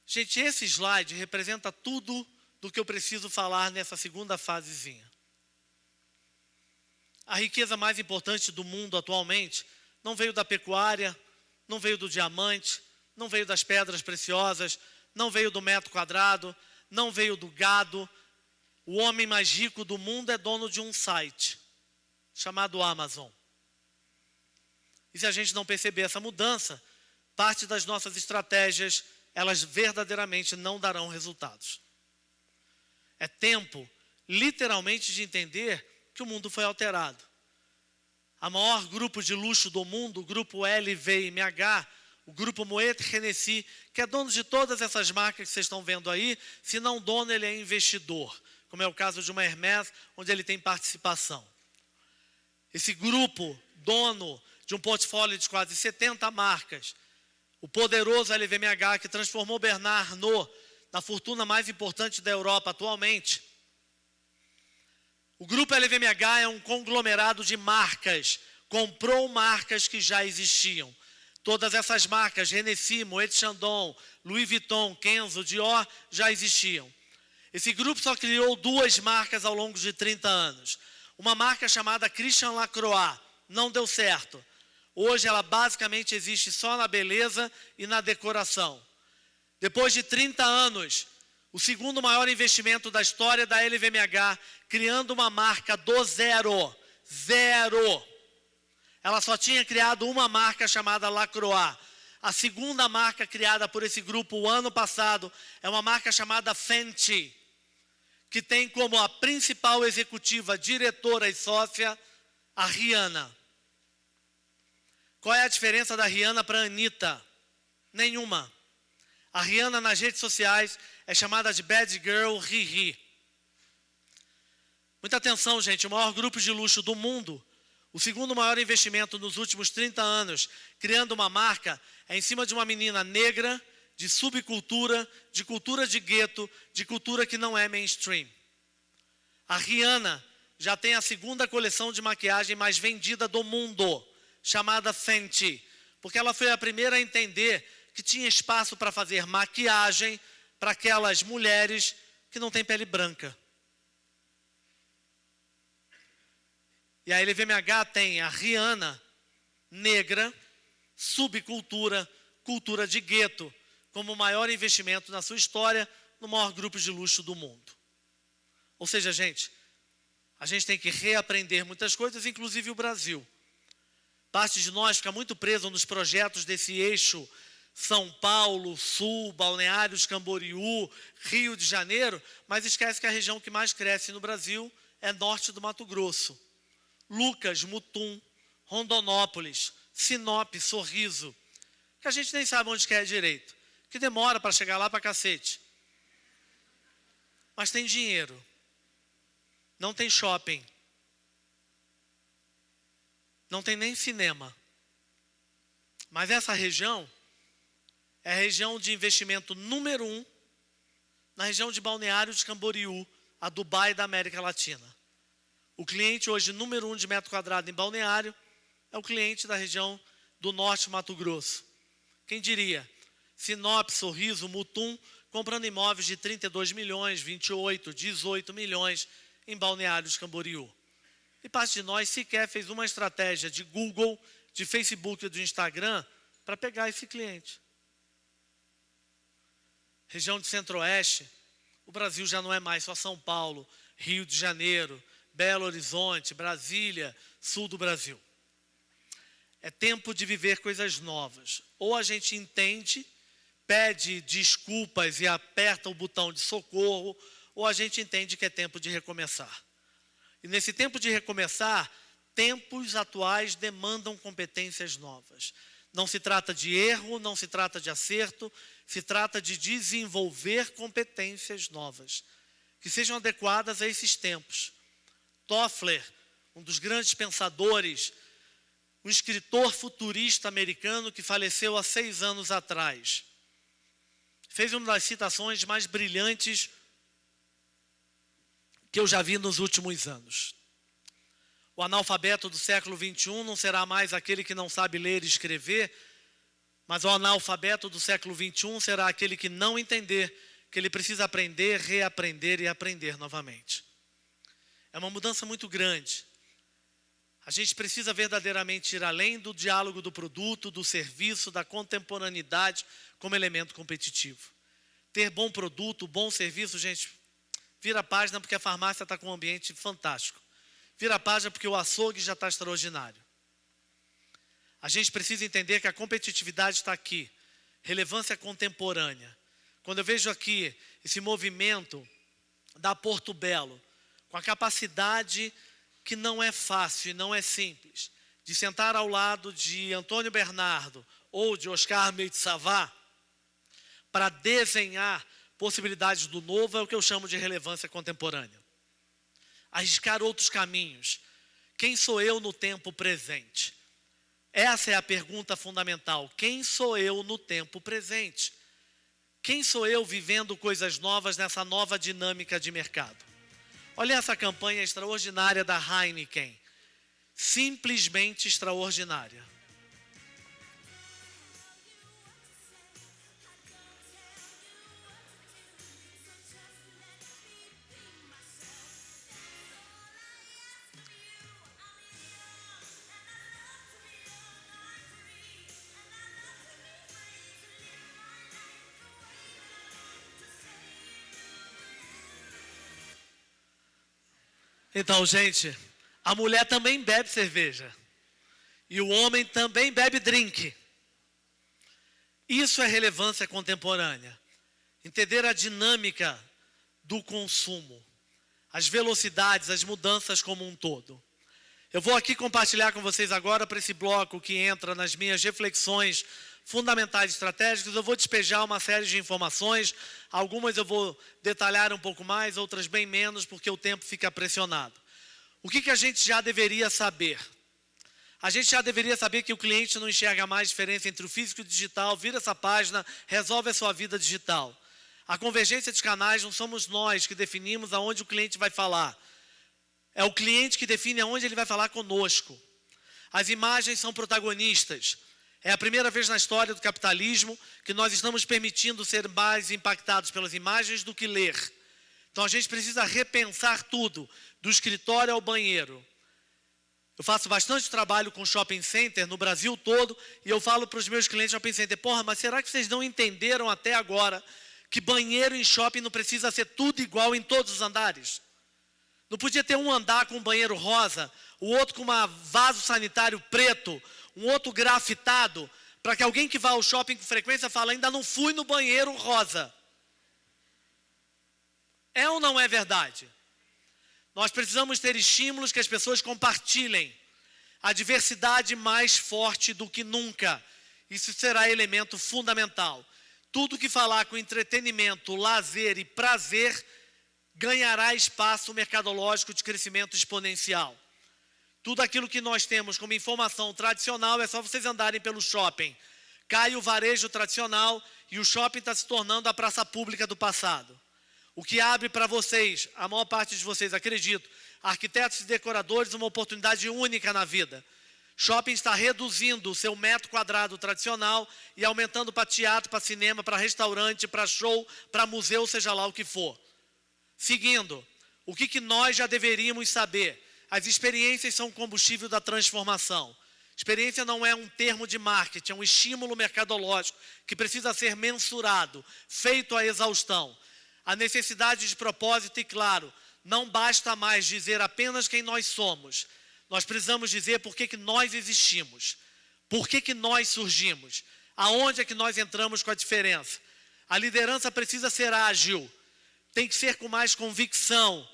Speaker 3: Gente, esse slide representa tudo do que eu preciso falar nessa segunda fasezinha. A riqueza mais importante do mundo atualmente não veio da pecuária, não veio do diamante, não veio das pedras preciosas, não veio do metro quadrado, não veio do gado. O homem mais rico do mundo é dono de um site chamado Amazon. E se a gente não perceber essa mudança, parte das nossas estratégias, elas verdadeiramente não darão resultados. É tempo, literalmente, de entender que o mundo foi alterado. A maior grupo de luxo do mundo, o grupo LVMH, o grupo Moet Hennessy, que é dono de todas essas marcas que vocês estão vendo aí, se não dono, ele é investidor, como é o caso de uma Hermès, onde ele tem participação. Esse grupo, dono de um portfólio de quase 70 marcas, o poderoso LVMH, que transformou Bernard Arnault na fortuna mais importante da Europa atualmente. O grupo LVMH é um conglomerado de marcas, comprou marcas que já existiam. Todas essas marcas, Hennessy, Moet Chandon, Louis Vuitton, Kenzo, Dior, já existiam. Esse grupo só criou 2 marcas ao longo de 30 anos. Uma marca chamada Christian Lacroix, não deu certo. Hoje ela basicamente existe só na beleza e na decoração. Depois de 30 anos, o segundo maior investimento da história da LVMH, criando uma marca do zero. Ela só tinha criado uma marca chamada Lacroix. A segunda marca criada por esse grupo o ano passado é uma marca chamada Fenty, que tem como a principal executiva, diretora e sócia, a Rihanna. Qual é a diferença da Rihanna para a Anitta? Nenhuma. A Rihanna nas redes sociais é chamada de Bad Girl Riri. Muita atenção, gente, o maior grupo de luxo do mundo, o segundo maior investimento nos últimos 30 anos, criando uma marca, é em cima de uma menina negra, de subcultura, de cultura de gueto, de cultura que não é mainstream. A Rihanna já tem a segunda coleção de maquiagem mais vendida do mundo, chamada Fenty, porque ela foi a primeira a entender que tinha espaço para fazer maquiagem para aquelas mulheres que não têm pele branca. E a LVMH tem a Rihanna, negra, subcultura, cultura de gueto, como o maior investimento na sua história, no maior grupo de luxo do mundo. Ou seja, gente, a gente tem que reaprender muitas coisas, inclusive o Brasil. Parte de nós fica muito preso nos projetos desse eixo São Paulo, Sul, Balneários, Camboriú, Rio de Janeiro, mas esquece que a região que mais cresce no Brasil é norte do Mato Grosso. Lucas, Mutum, Rondonópolis, Sinop, Sorriso, que a gente nem sabe onde quer direito, que demora para chegar lá para cacete. Mas tem dinheiro, não tem shopping, não tem nem cinema. Mas essa região é a região de investimento número 1 na região de Balneário de Camboriú, a Dubai da América Latina. O cliente hoje número 1 de metro quadrado em Balneário é o cliente da região do norte Mato Grosso. Quem diria? Sinop, Sorriso, Mutum, comprando imóveis de 32 milhões, 28, 18 milhões em Balneário de Camboriú. E parte de nós sequer fez uma estratégia de Google, de Facebook e do Instagram para pegar esse cliente. Região de Centro-Oeste, o Brasil já não é mais só São Paulo, Rio de Janeiro, Belo Horizonte, Brasília, sul do Brasil. É tempo de viver coisas novas. Ou a gente entende, pede desculpas e aperta o botão de socorro, ou a gente entende que é tempo de recomeçar. E nesse tempo de recomeçar, tempos atuais demandam competências novas. Não se trata de erro, não se trata de acerto, se trata de desenvolver competências novas, que sejam adequadas a esses tempos. Toffler, um dos grandes pensadores, um escritor futurista americano que faleceu há 6 anos atrás, fez uma das citações mais brilhantes que eu já vi nos últimos anos. O analfabeto do século XXI não será mais aquele que não sabe ler e escrever, mas o analfabeto do século XXI será aquele que não entender que ele precisa aprender, reaprender e aprender novamente. É uma mudança muito grande. A gente precisa verdadeiramente ir além do diálogo do produto, do serviço, da contemporaneidade como elemento competitivo. Ter bom produto, bom serviço, gente, vira a página porque a farmácia está com um ambiente fantástico. Vira a página porque o açougue já está extraordinário. A gente precisa entender que a competitividade está aqui. Relevância contemporânea. Quando eu vejo aqui esse movimento da Porto Belo, com a capacidade que não é fácil e não é simples, de sentar ao lado de Antônio Bernardo ou de Oscar Meitsavá para desenhar possibilidades do novo, é o que eu chamo de relevância contemporânea. Arriscar outros caminhos. Quem sou eu no tempo presente? Essa é a pergunta fundamental. Quem sou eu no tempo presente? Quem sou eu vivendo coisas novas nessa nova dinâmica de mercado? Olha essa campanha extraordinária da Heineken. Simplesmente extraordinária. Então, gente, a mulher também bebe cerveja. E o homem também bebe drink. Isso é relevância contemporânea. Entender a dinâmica do consumo. As velocidades, as mudanças como um todo. Eu vou aqui compartilhar com vocês agora para esse bloco que entra nas minhas reflexões fundamentais e estratégicos. Eu vou despejar uma série de informações, algumas eu vou detalhar um pouco mais, outras bem menos, porque o tempo fica pressionado. O que a gente já deveria saber? A gente já deveria saber que o cliente não enxerga mais diferença entre o físico e o digital, vira essa página, resolve a sua vida digital. A convergência de canais não somos nós que definimos aonde o cliente vai falar. É o cliente que define aonde ele vai falar conosco. As imagens são protagonistas. É a primeira vez na história do capitalismo que nós estamos permitindo ser mais impactados pelas imagens do que ler. Então a gente precisa repensar tudo, do escritório ao banheiro. Eu faço bastante trabalho com shopping center no Brasil todo e eu falo para os meus clientes shopping center, porra, mas será que vocês não entenderam até agora que banheiro em shopping não precisa ser tudo igual em todos os andares? Não podia ter um andar com um banheiro rosa, o outro com um vaso sanitário preto, um outro grafitado, para que alguém que vá ao shopping com frequência fale, ainda não fui no banheiro rosa. É ou não é verdade? Nós precisamos ter estímulos que as pessoas compartilhem. A diversidade mais forte do que nunca. Isso será elemento fundamental. Tudo que falar com entretenimento, lazer e prazer ganhará espaço mercadológico de crescimento exponencial. Tudo aquilo que nós temos como informação tradicional é só vocês andarem pelo shopping. Cai o varejo tradicional e o shopping está se tornando a praça pública do passado. O que abre para vocês, a maior parte de vocês, acredito, arquitetos e decoradores, uma oportunidade única na vida. Shopping está reduzindo o seu metro quadrado tradicional e aumentando para teatro, para cinema, para restaurante, para show, para museu, seja lá o que for. Seguindo, o que nós já deveríamos saber? As experiências são o combustível da transformação. Experiência não é um termo de marketing, é um estímulo mercadológico que precisa ser mensurado, feito à exaustão. A necessidade de propósito e, claro, não basta mais dizer apenas quem nós somos. Nós precisamos dizer por que nós existimos, por que nós surgimos, aonde é que nós entramos com a diferença. A liderança precisa ser ágil, tem que ser com mais convicção.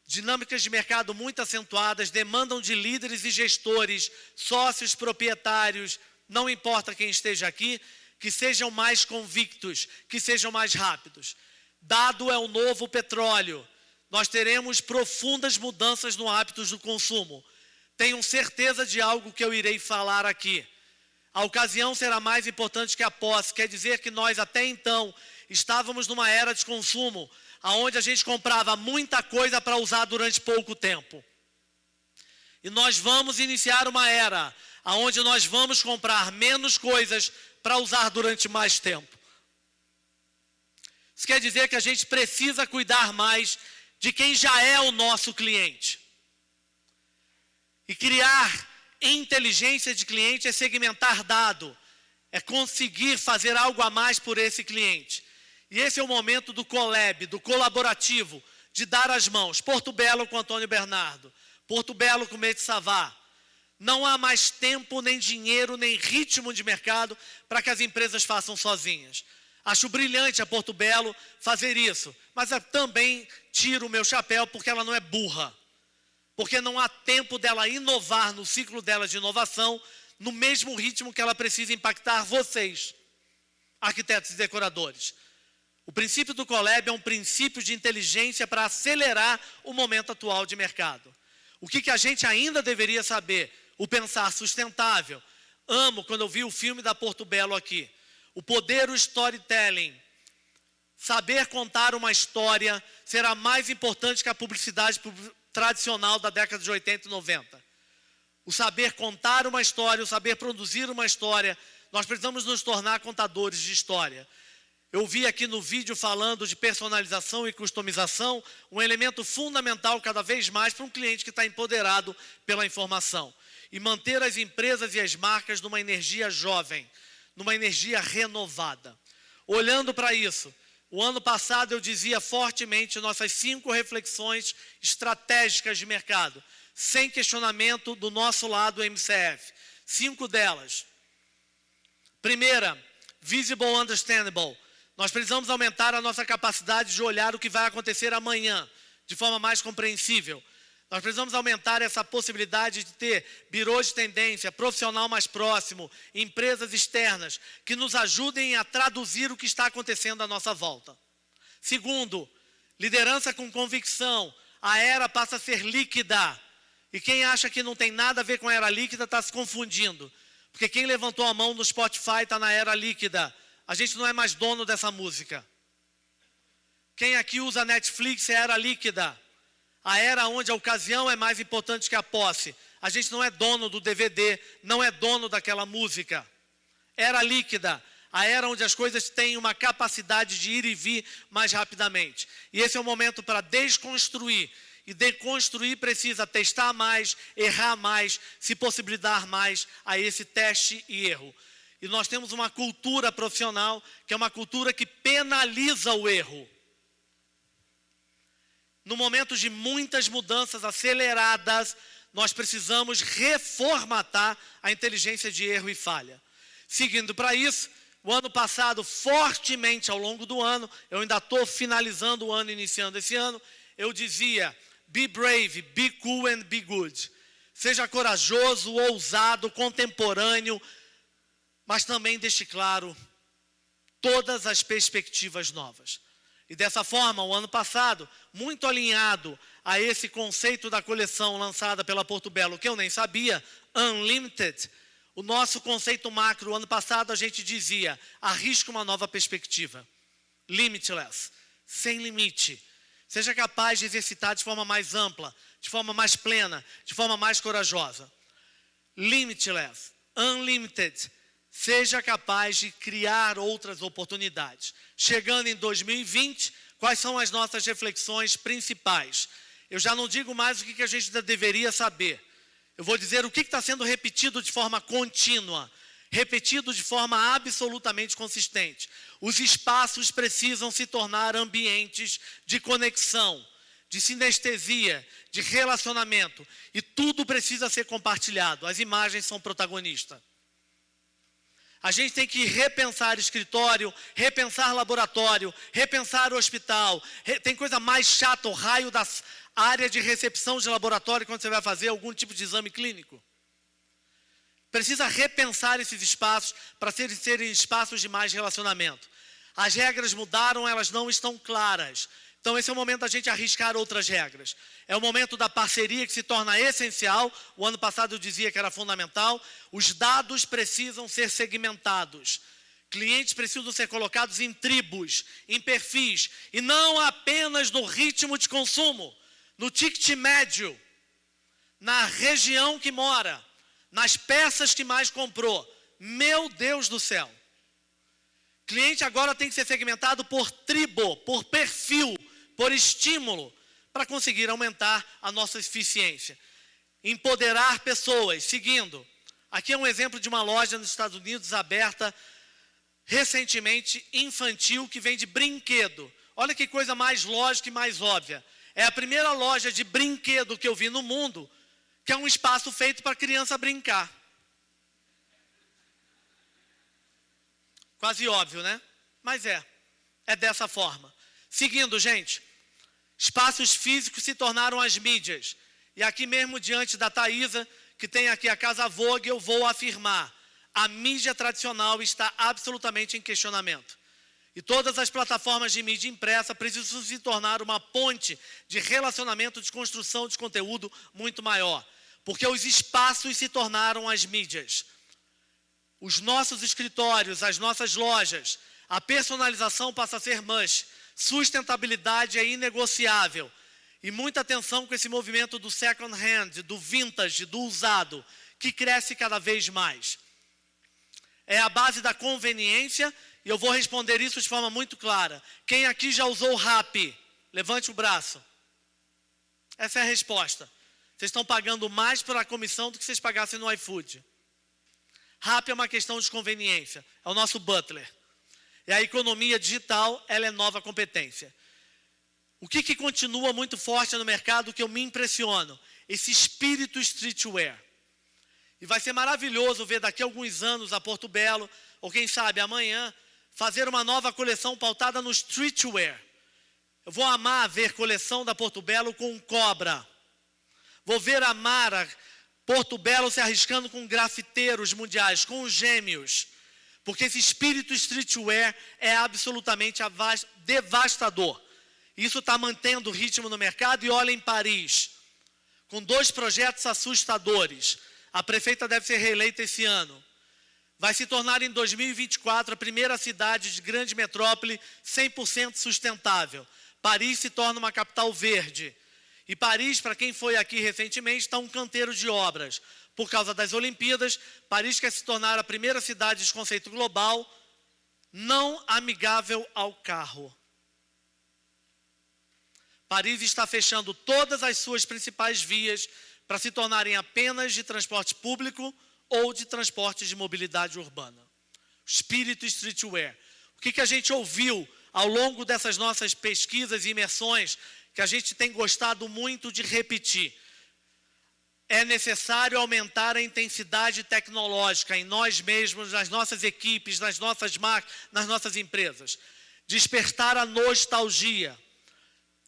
Speaker 3: Dinâmicas de mercado muito acentuadas demandam de líderes e gestores, sócios, proprietários, não importa quem esteja aqui, que sejam mais convictos, que sejam mais rápidos. Dado é o novo petróleo. Nós teremos profundas mudanças no hábitos do consumo. Tenham certeza de algo que eu irei falar aqui. A ocasião será mais importante que a posse. Quer dizer que nós até então estávamos numa era de consumo, onde a gente comprava muita coisa para usar durante pouco tempo. E nós vamos iniciar uma era onde nós vamos comprar menos coisas para usar durante mais tempo. Isso quer dizer que a gente precisa cuidar mais de quem já é o nosso cliente. E criar inteligência de cliente é segmentar dado, é conseguir fazer algo a mais por esse cliente. E esse é o momento do collab, do colaborativo, de dar as mãos. Porto Belo com Antônio Bernardo, Porto Belo com Mete Savá. Não há mais tempo, nem dinheiro, nem ritmo de mercado para que as empresas façam sozinhas. Acho brilhante a Porto Belo fazer isso, mas eu também tiro o meu chapéu porque ela não é burra. Porque não há tempo dela inovar no ciclo dela de inovação no mesmo ritmo que ela precisa impactar vocês, arquitetos e decoradores. O princípio do Collab é um princípio de inteligência para acelerar o momento atual de mercado. O que a gente ainda deveria saber? O pensar sustentável. Amo quando eu vi o filme da Porto Belo aqui. O poder do storytelling. Saber contar uma história será mais importante que a publicidade tradicional da década de 80 e 90. O saber contar uma história, o saber produzir uma história, nós precisamos nos tornar contadores de história. Eu vi aqui no vídeo falando de personalização e customização, um elemento fundamental cada vez mais para um cliente que está empoderado pela informação. E manter as empresas e as marcas numa energia jovem, numa energia renovada. Olhando para isso, o ano passado eu dizia fortemente nossas 5 reflexões estratégicas de mercado, sem questionamento do nosso lado MCF. 5 delas. Primeira, visible understandable. Nós precisamos aumentar a nossa capacidade de olhar o que vai acontecer amanhã, de forma mais compreensível. Nós precisamos aumentar essa possibilidade de ter birôs de tendência, profissional mais próximo, empresas externas, que nos ajudem a traduzir o que está acontecendo à nossa volta. Segundo, liderança com convicção. A era passa a ser líquida. E quem acha que não tem nada a ver com a era líquida está se confundindo. Porque quem levantou a mão no Spotify está na era líquida. A gente não é mais dono dessa música. Quem aqui usa Netflix é era líquida. A era onde a ocasião é mais importante que a posse. A gente não é dono do DVD, não é dono daquela música. Era líquida. A era onde as coisas têm uma capacidade de ir e vir mais rapidamente. E esse é o momento para desconstruir. E deconstruir precisa testar mais, errar mais, se possibilitar mais a esse teste e erro. E nós temos uma cultura profissional que é uma cultura que penaliza o erro. No momento de muitas mudanças aceleradas, nós precisamos reformatar a inteligência de erro e falha. Seguindo para isso, o ano passado, fortemente ao longo do ano, eu ainda estou finalizando o ano, iniciando esse ano, eu dizia, be brave, be cool and be good. Seja corajoso, ousado, contemporâneo, mas também deixe claro todas as perspectivas novas. E dessa forma, o ano passado, muito alinhado a esse conceito da coleção lançada pela Porto Belo, que eu nem sabia, Unlimited, o nosso conceito macro, o ano passado a gente dizia, arrisca uma nova perspectiva. Limitless, sem limite. Seja capaz de exercitar de forma mais ampla, de forma mais plena, de forma mais corajosa. Limitless, unlimited. Seja capaz de criar outras oportunidades. Chegando em 2020, quais são as nossas reflexões principais? Eu já não digo mais o que a gente ainda deveria saber. Eu vou dizer o que está sendo repetido de forma contínua, repetido de forma absolutamente consistente. Os espaços precisam se tornar ambientes de conexão, de sinestesia, de relacionamento. E tudo precisa ser compartilhado. As imagens são protagonistas. A gente tem que repensar escritório, repensar laboratório, repensar hospital. Tem coisa mais chata, o raio da área de recepção de laboratório quando você vai fazer algum tipo de exame clínico. Precisa repensar esses espaços para serem espaços de mais relacionamento. As regras mudaram, elas não estão claras. Então esse é o momento da gente arriscar outras regras. É o momento da parceria que se torna essencial. O ano passado eu dizia que era fundamental. Os dados precisam ser segmentados. Clientes precisam ser colocados em tribos, em perfis. E não apenas no ritmo de consumo, no ticket médio, na região que mora, nas peças que mais comprou. Meu Deus do céu. Cliente agora tem que ser segmentado por tribo, por perfil, por estímulo, para conseguir aumentar a nossa eficiência. Empoderar pessoas, seguindo. Aqui é um exemplo de uma loja nos Estados Unidos aberta recentemente, infantil, que vende brinquedo. Olha que coisa mais lógica e mais óbvia. É a primeira loja de brinquedo que eu vi no mundo, que é um espaço feito para a criança brincar. Quase óbvio, né? Mas é dessa forma. Seguindo, gente, espaços físicos se tornaram as mídias. E aqui mesmo, diante da Thaisa, que tem aqui a Casa Vogue, eu vou afirmar, a mídia tradicional está absolutamente em questionamento. E todas as plataformas de mídia impressa precisam se tornar uma ponte de relacionamento, de construção de conteúdo muito maior. Porque os espaços se tornaram as mídias. Os nossos escritórios, as nossas lojas, a personalização passa a ser must. Sustentabilidade é inegociável. E muita atenção com esse movimento do second hand, do vintage, do usado, que cresce cada vez mais. É a base da conveniência, e eu vou responder isso de forma muito clara. Quem aqui já usou o Rappi? Levante o braço. Essa é a resposta. Vocês estão pagando mais pela comissão do que vocês pagassem no iFood. Rappi é uma questão de conveniência, é o nosso butler. E a economia digital, ela é nova competência. O que continua muito forte no mercado, que eu me impressiono? Esse espírito streetwear. E vai ser maravilhoso ver daqui a alguns anos a Porto Belo, ou quem sabe amanhã, fazer uma nova coleção pautada no streetwear. Eu vou amar ver coleção da Porto Belo com cobra. Vou ver a Mara, Porto Belo se arriscando com grafiteiros mundiais, com os gêmeos. Porque esse espírito streetwear é absolutamente devastador. Isso está mantendo o ritmo no mercado. E olha em Paris, com 2 projetos assustadores. A prefeita deve ser reeleita esse ano. Vai se tornar em 2024 a primeira cidade de grande metrópole 100% sustentável. Paris se torna uma capital verde. E Paris, para quem foi aqui recentemente, está um canteiro de obras. Por causa das Olimpíadas, Paris quer se tornar a primeira cidade de conceito global não amigável ao carro. Paris está fechando todas as suas principais vias para se tornarem apenas de transporte público ou de transporte de mobilidade urbana. Espírito streetwear. O que a gente ouviu ao longo dessas nossas pesquisas e imersões, que a gente tem gostado muito de repetir? É necessário aumentar a intensidade tecnológica em nós mesmos, nas nossas equipes, nas nossas marcas, nas nossas empresas. Despertar a nostalgia.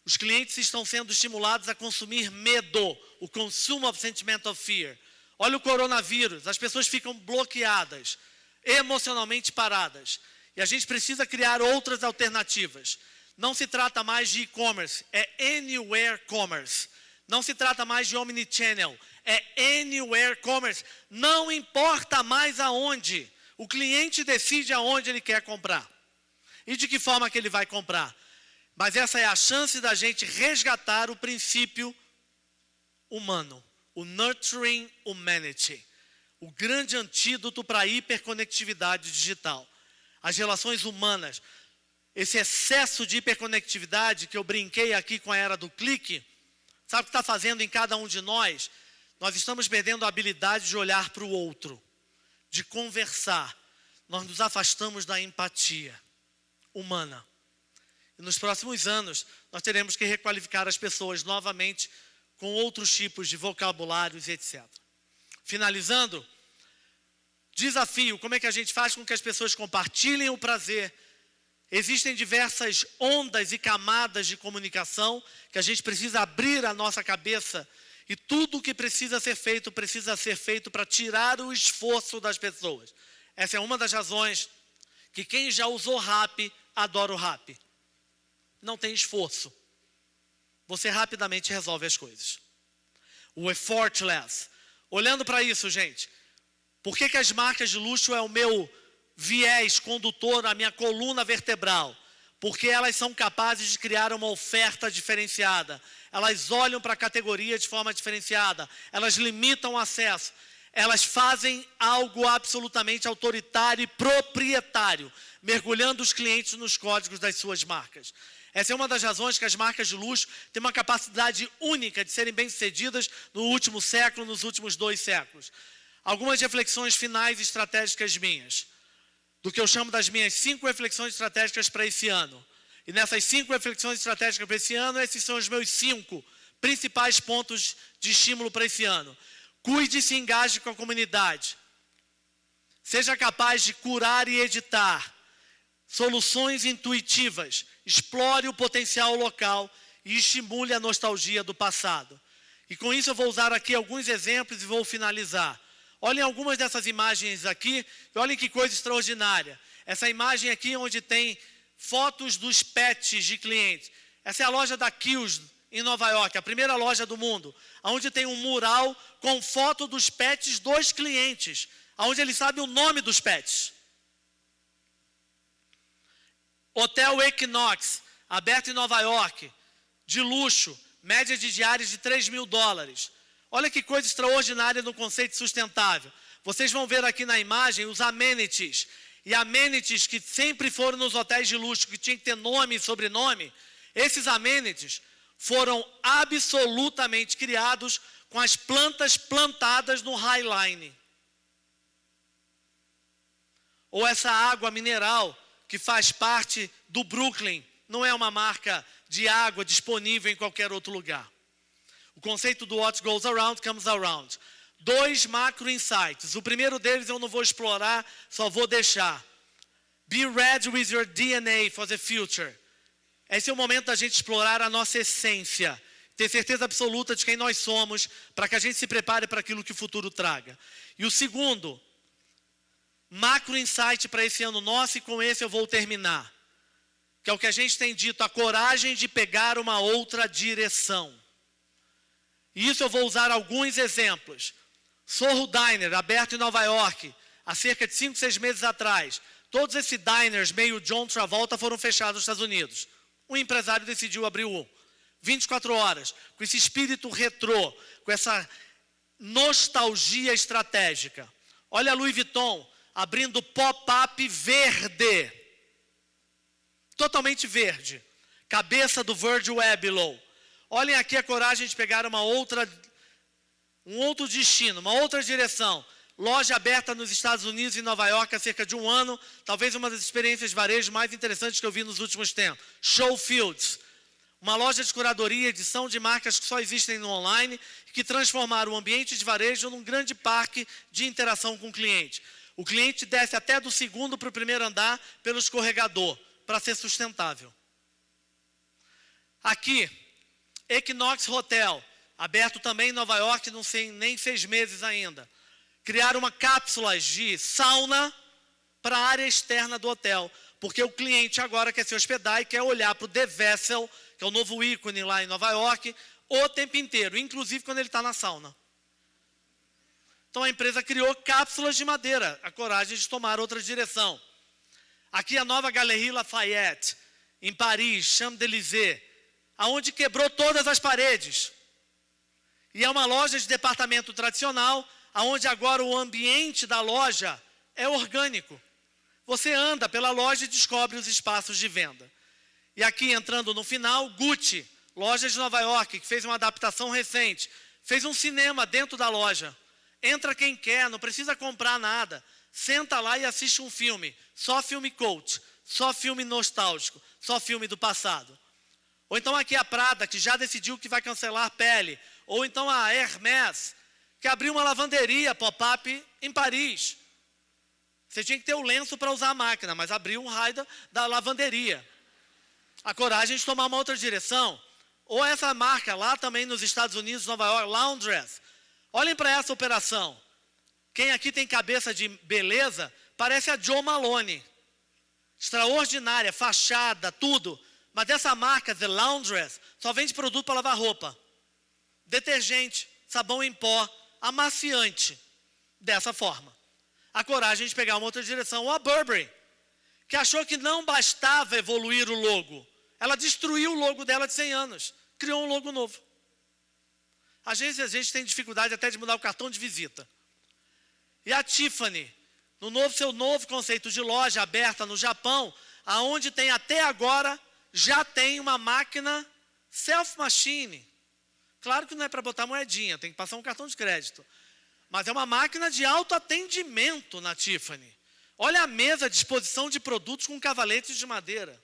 Speaker 3: Os clientes estão sendo estimulados a consumir medo, o consumo of sentiment of fear. Olha o coronavírus, as pessoas ficam bloqueadas, emocionalmente paradas. E a gente precisa criar outras alternativas. Não se trata mais de e-commerce, é anywhere commerce. Não se trata mais de omnichannel, é anywhere commerce. Não importa mais aonde. O cliente decide aonde ele quer comprar. E de que forma que ele vai comprar. Mas essa é a chance da gente resgatar o princípio humano. O nurturing humanity. O grande antídoto para a hiperconectividade digital. As relações humanas. Esse excesso de hiperconectividade que eu brinquei aqui com a era do clique. Sabe o que está fazendo em cada um de nós? Nós estamos perdendo a habilidade de olhar para o outro. De conversar. Nós nos afastamos da empatia humana. E nos próximos anos, nós teremos que requalificar as pessoas novamente com outros tipos de vocabulários e etc. Finalizando, desafio, como é que a gente faz com que as pessoas compartilhem o prazer? Existem diversas ondas e camadas de comunicação que a gente precisa abrir a nossa cabeça e tudo o que precisa ser feito para tirar o esforço das pessoas. Essa é uma das razões que quem já usou RAP, adora o RAP. Não tem esforço. Você rapidamente resolve as coisas. O effortless. Olhando para isso, gente, por que as marcas de luxo é o meu viés condutor, a minha coluna vertebral? Porque elas são capazes de criar uma oferta diferenciada. Elas olham para a categoria de forma diferenciada. Elas limitam o acesso. Elas fazem algo absolutamente autoritário e proprietário, mergulhando os clientes nos códigos das suas marcas. Essa é uma das razões que as marcas de luxo têm uma capacidade única de serem bem-sucedidas no último século, nos últimos 2 séculos. Algumas reflexões finais e estratégicas minhas, do que eu chamo das minhas 5 reflexões estratégicas para esse ano. E nessas 5 reflexões estratégicas para esse ano, esses são os meus 5 principais pontos de estímulo para esse ano. Cuide e se engaje com a comunidade. Seja capaz de curar e editar soluções intuitivas. Explore o potencial local e estimule a nostalgia do passado. E com isso eu vou usar aqui alguns exemplos e vou finalizar. Olhem algumas dessas imagens aqui e olhem que coisa extraordinária. Essa imagem aqui onde tem fotos dos pets de clientes. Essa é a loja da Kills em Nova York, a primeira loja do mundo, onde tem um mural com foto dos pets dos clientes, onde ele sabe o nome dos pets. Hotel Equinox, aberto em Nova York, de luxo, média de diárias de $3.000. Olha que coisa extraordinária no conceito sustentável. Vocês vão ver aqui na imagem os amenities. E amenities que sempre foram nos hotéis de luxo, que tinha que ter nome e sobrenome, esses amenities foram absolutamente criados com as plantas plantadas no Highline. Ou essa água mineral que faz parte do Brooklyn, não é uma marca de água disponível em qualquer outro lugar. O conceito do what goes around comes around. 2 macro insights. O primeiro deles eu não vou explorar, só vou deixar. Be ready with your DNA for the future. Esse é o momento da gente explorar a nossa essência. ter certeza absoluta de quem nós somos, para que a gente se prepare para aquilo que o futuro traga. E o segundo, macro insight para esse ano nosso, e com esse eu vou terminar, que é o que a gente tem dito, a coragem de pegar uma outra direção. E isso eu vou usar alguns exemplos. Soho Diner, aberto em Nova York, há cerca de 5, 6 meses atrás. Todos esses diners, meio John Travolta, foram fechados nos Estados Unidos. Um empresário decidiu abrir um. 24 horas, com esse espírito retrô, com essa nostalgia estratégica. Olha a Louis Vuitton abrindo pop-up verde. Totalmente verde. Cabeça do Virgil Abloh. Olhem aqui a coragem de pegar um outro destino, uma outra direção. Loja aberta nos Estados Unidos e Nova York há cerca de um ano. Talvez uma das experiências de varejo mais interessantes que eu vi nos últimos tempos. Showfields. Uma loja de curadoria e edição de marcas que só existem no online e que transformaram o ambiente de varejo num grande parque de interação com o cliente. O cliente desce até do segundo para o primeiro andar pelo escorregador, para ser sustentável. Aqui, Equinox Hotel, aberto também em Nova York, não sei nem 6 meses ainda. Criaram uma cápsula de sauna para a área externa do hotel, porque o cliente agora quer se hospedar e quer olhar para o The Vessel, que é o novo ícone lá em Nova York, o tempo inteiro, inclusive quando ele está na sauna. Então a empresa criou cápsulas de madeira, a coragem de tomar outra direção. Aqui a nova Galerie Lafayette, em Paris, Champs-Élysées, aonde quebrou todas as paredes. E é uma loja de departamento tradicional, aonde agora o ambiente da loja é orgânico. Você anda pela loja e descobre os espaços de venda. E aqui, entrando no final, Gucci, loja de Nova York, que fez uma adaptação recente, fez um cinema dentro da loja. Entra quem quer, não precisa comprar nada. Senta lá e assiste um filme. Só filme cult, só filme nostálgico, só filme do passado. Ou então aqui a Prada, que já decidiu que vai cancelar pele. Ou então a Hermès, que abriu uma lavanderia pop-up em Paris. Você tinha que ter o lenço para usar a máquina, mas abriu um raio da lavanderia. A coragem de tomar uma outra direção. Ou essa marca lá também nos Estados Unidos, Nova York, Laundress. Olhem para essa operação. Quem aqui tem cabeça de beleza, parece a Jo Malone. Extraordinária, fachada, tudo. Mas dessa marca, The Laundress, só vende produto para lavar roupa. Detergente, sabão em pó, amaciante. Dessa forma. A coragem de pegar uma outra direção. Ou a Burberry, que achou que não bastava evoluir o logo. Ela destruiu o logo dela de 100 anos. Criou um logo novo. Às vezes a gente tem dificuldade até de mudar o cartão de visita. E a Tiffany, seu novo conceito de loja aberta no Japão, aonde tem até agora, já tem uma máquina self-machine. Claro que não é para botar moedinha, tem que passar um cartão de crédito. Mas é uma máquina de autoatendimento na Tiffany. Olha a mesa à disposição de produtos com cavaletes de madeira.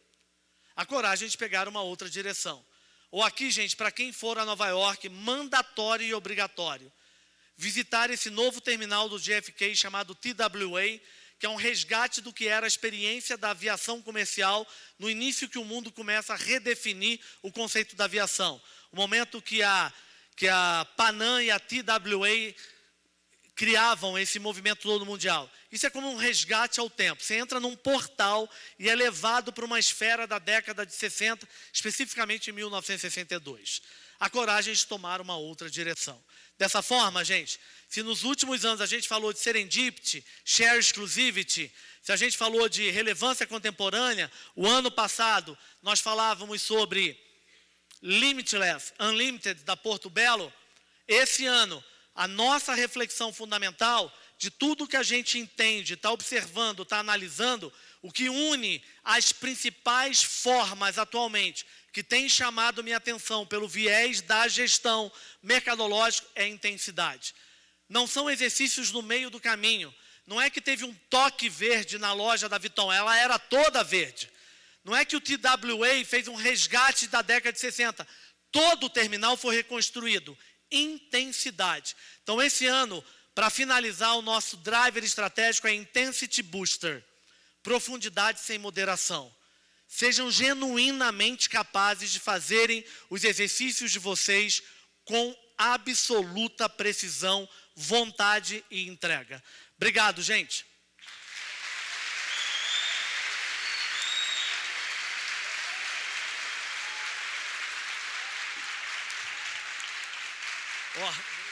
Speaker 3: A coragem de pegar uma outra direção. Ou aqui, gente, para quem for a Nova York, mandatório e obrigatório. Visitar esse novo terminal do JFK chamado TWA, que é um resgate do que era a experiência da aviação comercial no início que o mundo começa a redefinir o conceito da aviação. O momento que a Panam e a TWA criavam esse movimento todo mundial. Isso é como um resgate ao tempo. Você entra num portal e é levado para uma esfera da década de 60, especificamente em 1962. A coragem de tomar uma outra direção. Dessa forma, gente, se nos últimos anos a gente falou de serendipity, share exclusivity, se a gente falou de relevância contemporânea, o ano passado nós falávamos sobre limitless, unlimited da Porto Belo, esse ano a nossa reflexão fundamental de tudo que a gente entende, está observando, está analisando, o que une as principais formas atualmente que tem chamado minha atenção pelo viés da gestão mercadológica é a intensidade. Não são exercícios no meio do caminho. Não é que teve um toque verde na loja da Vuitton, ela era toda verde. Não é que o TWA fez um resgate da década de 60. Todo o terminal foi reconstruído. Intensidade. Então, esse ano, para finalizar, o nosso driver estratégico é Intensity Booster. Profundidade sem moderação. sejam genuinamente capazes de fazerem os exercícios de vocês com absoluta precisão, vontade e entrega. Obrigado, gente. Oh.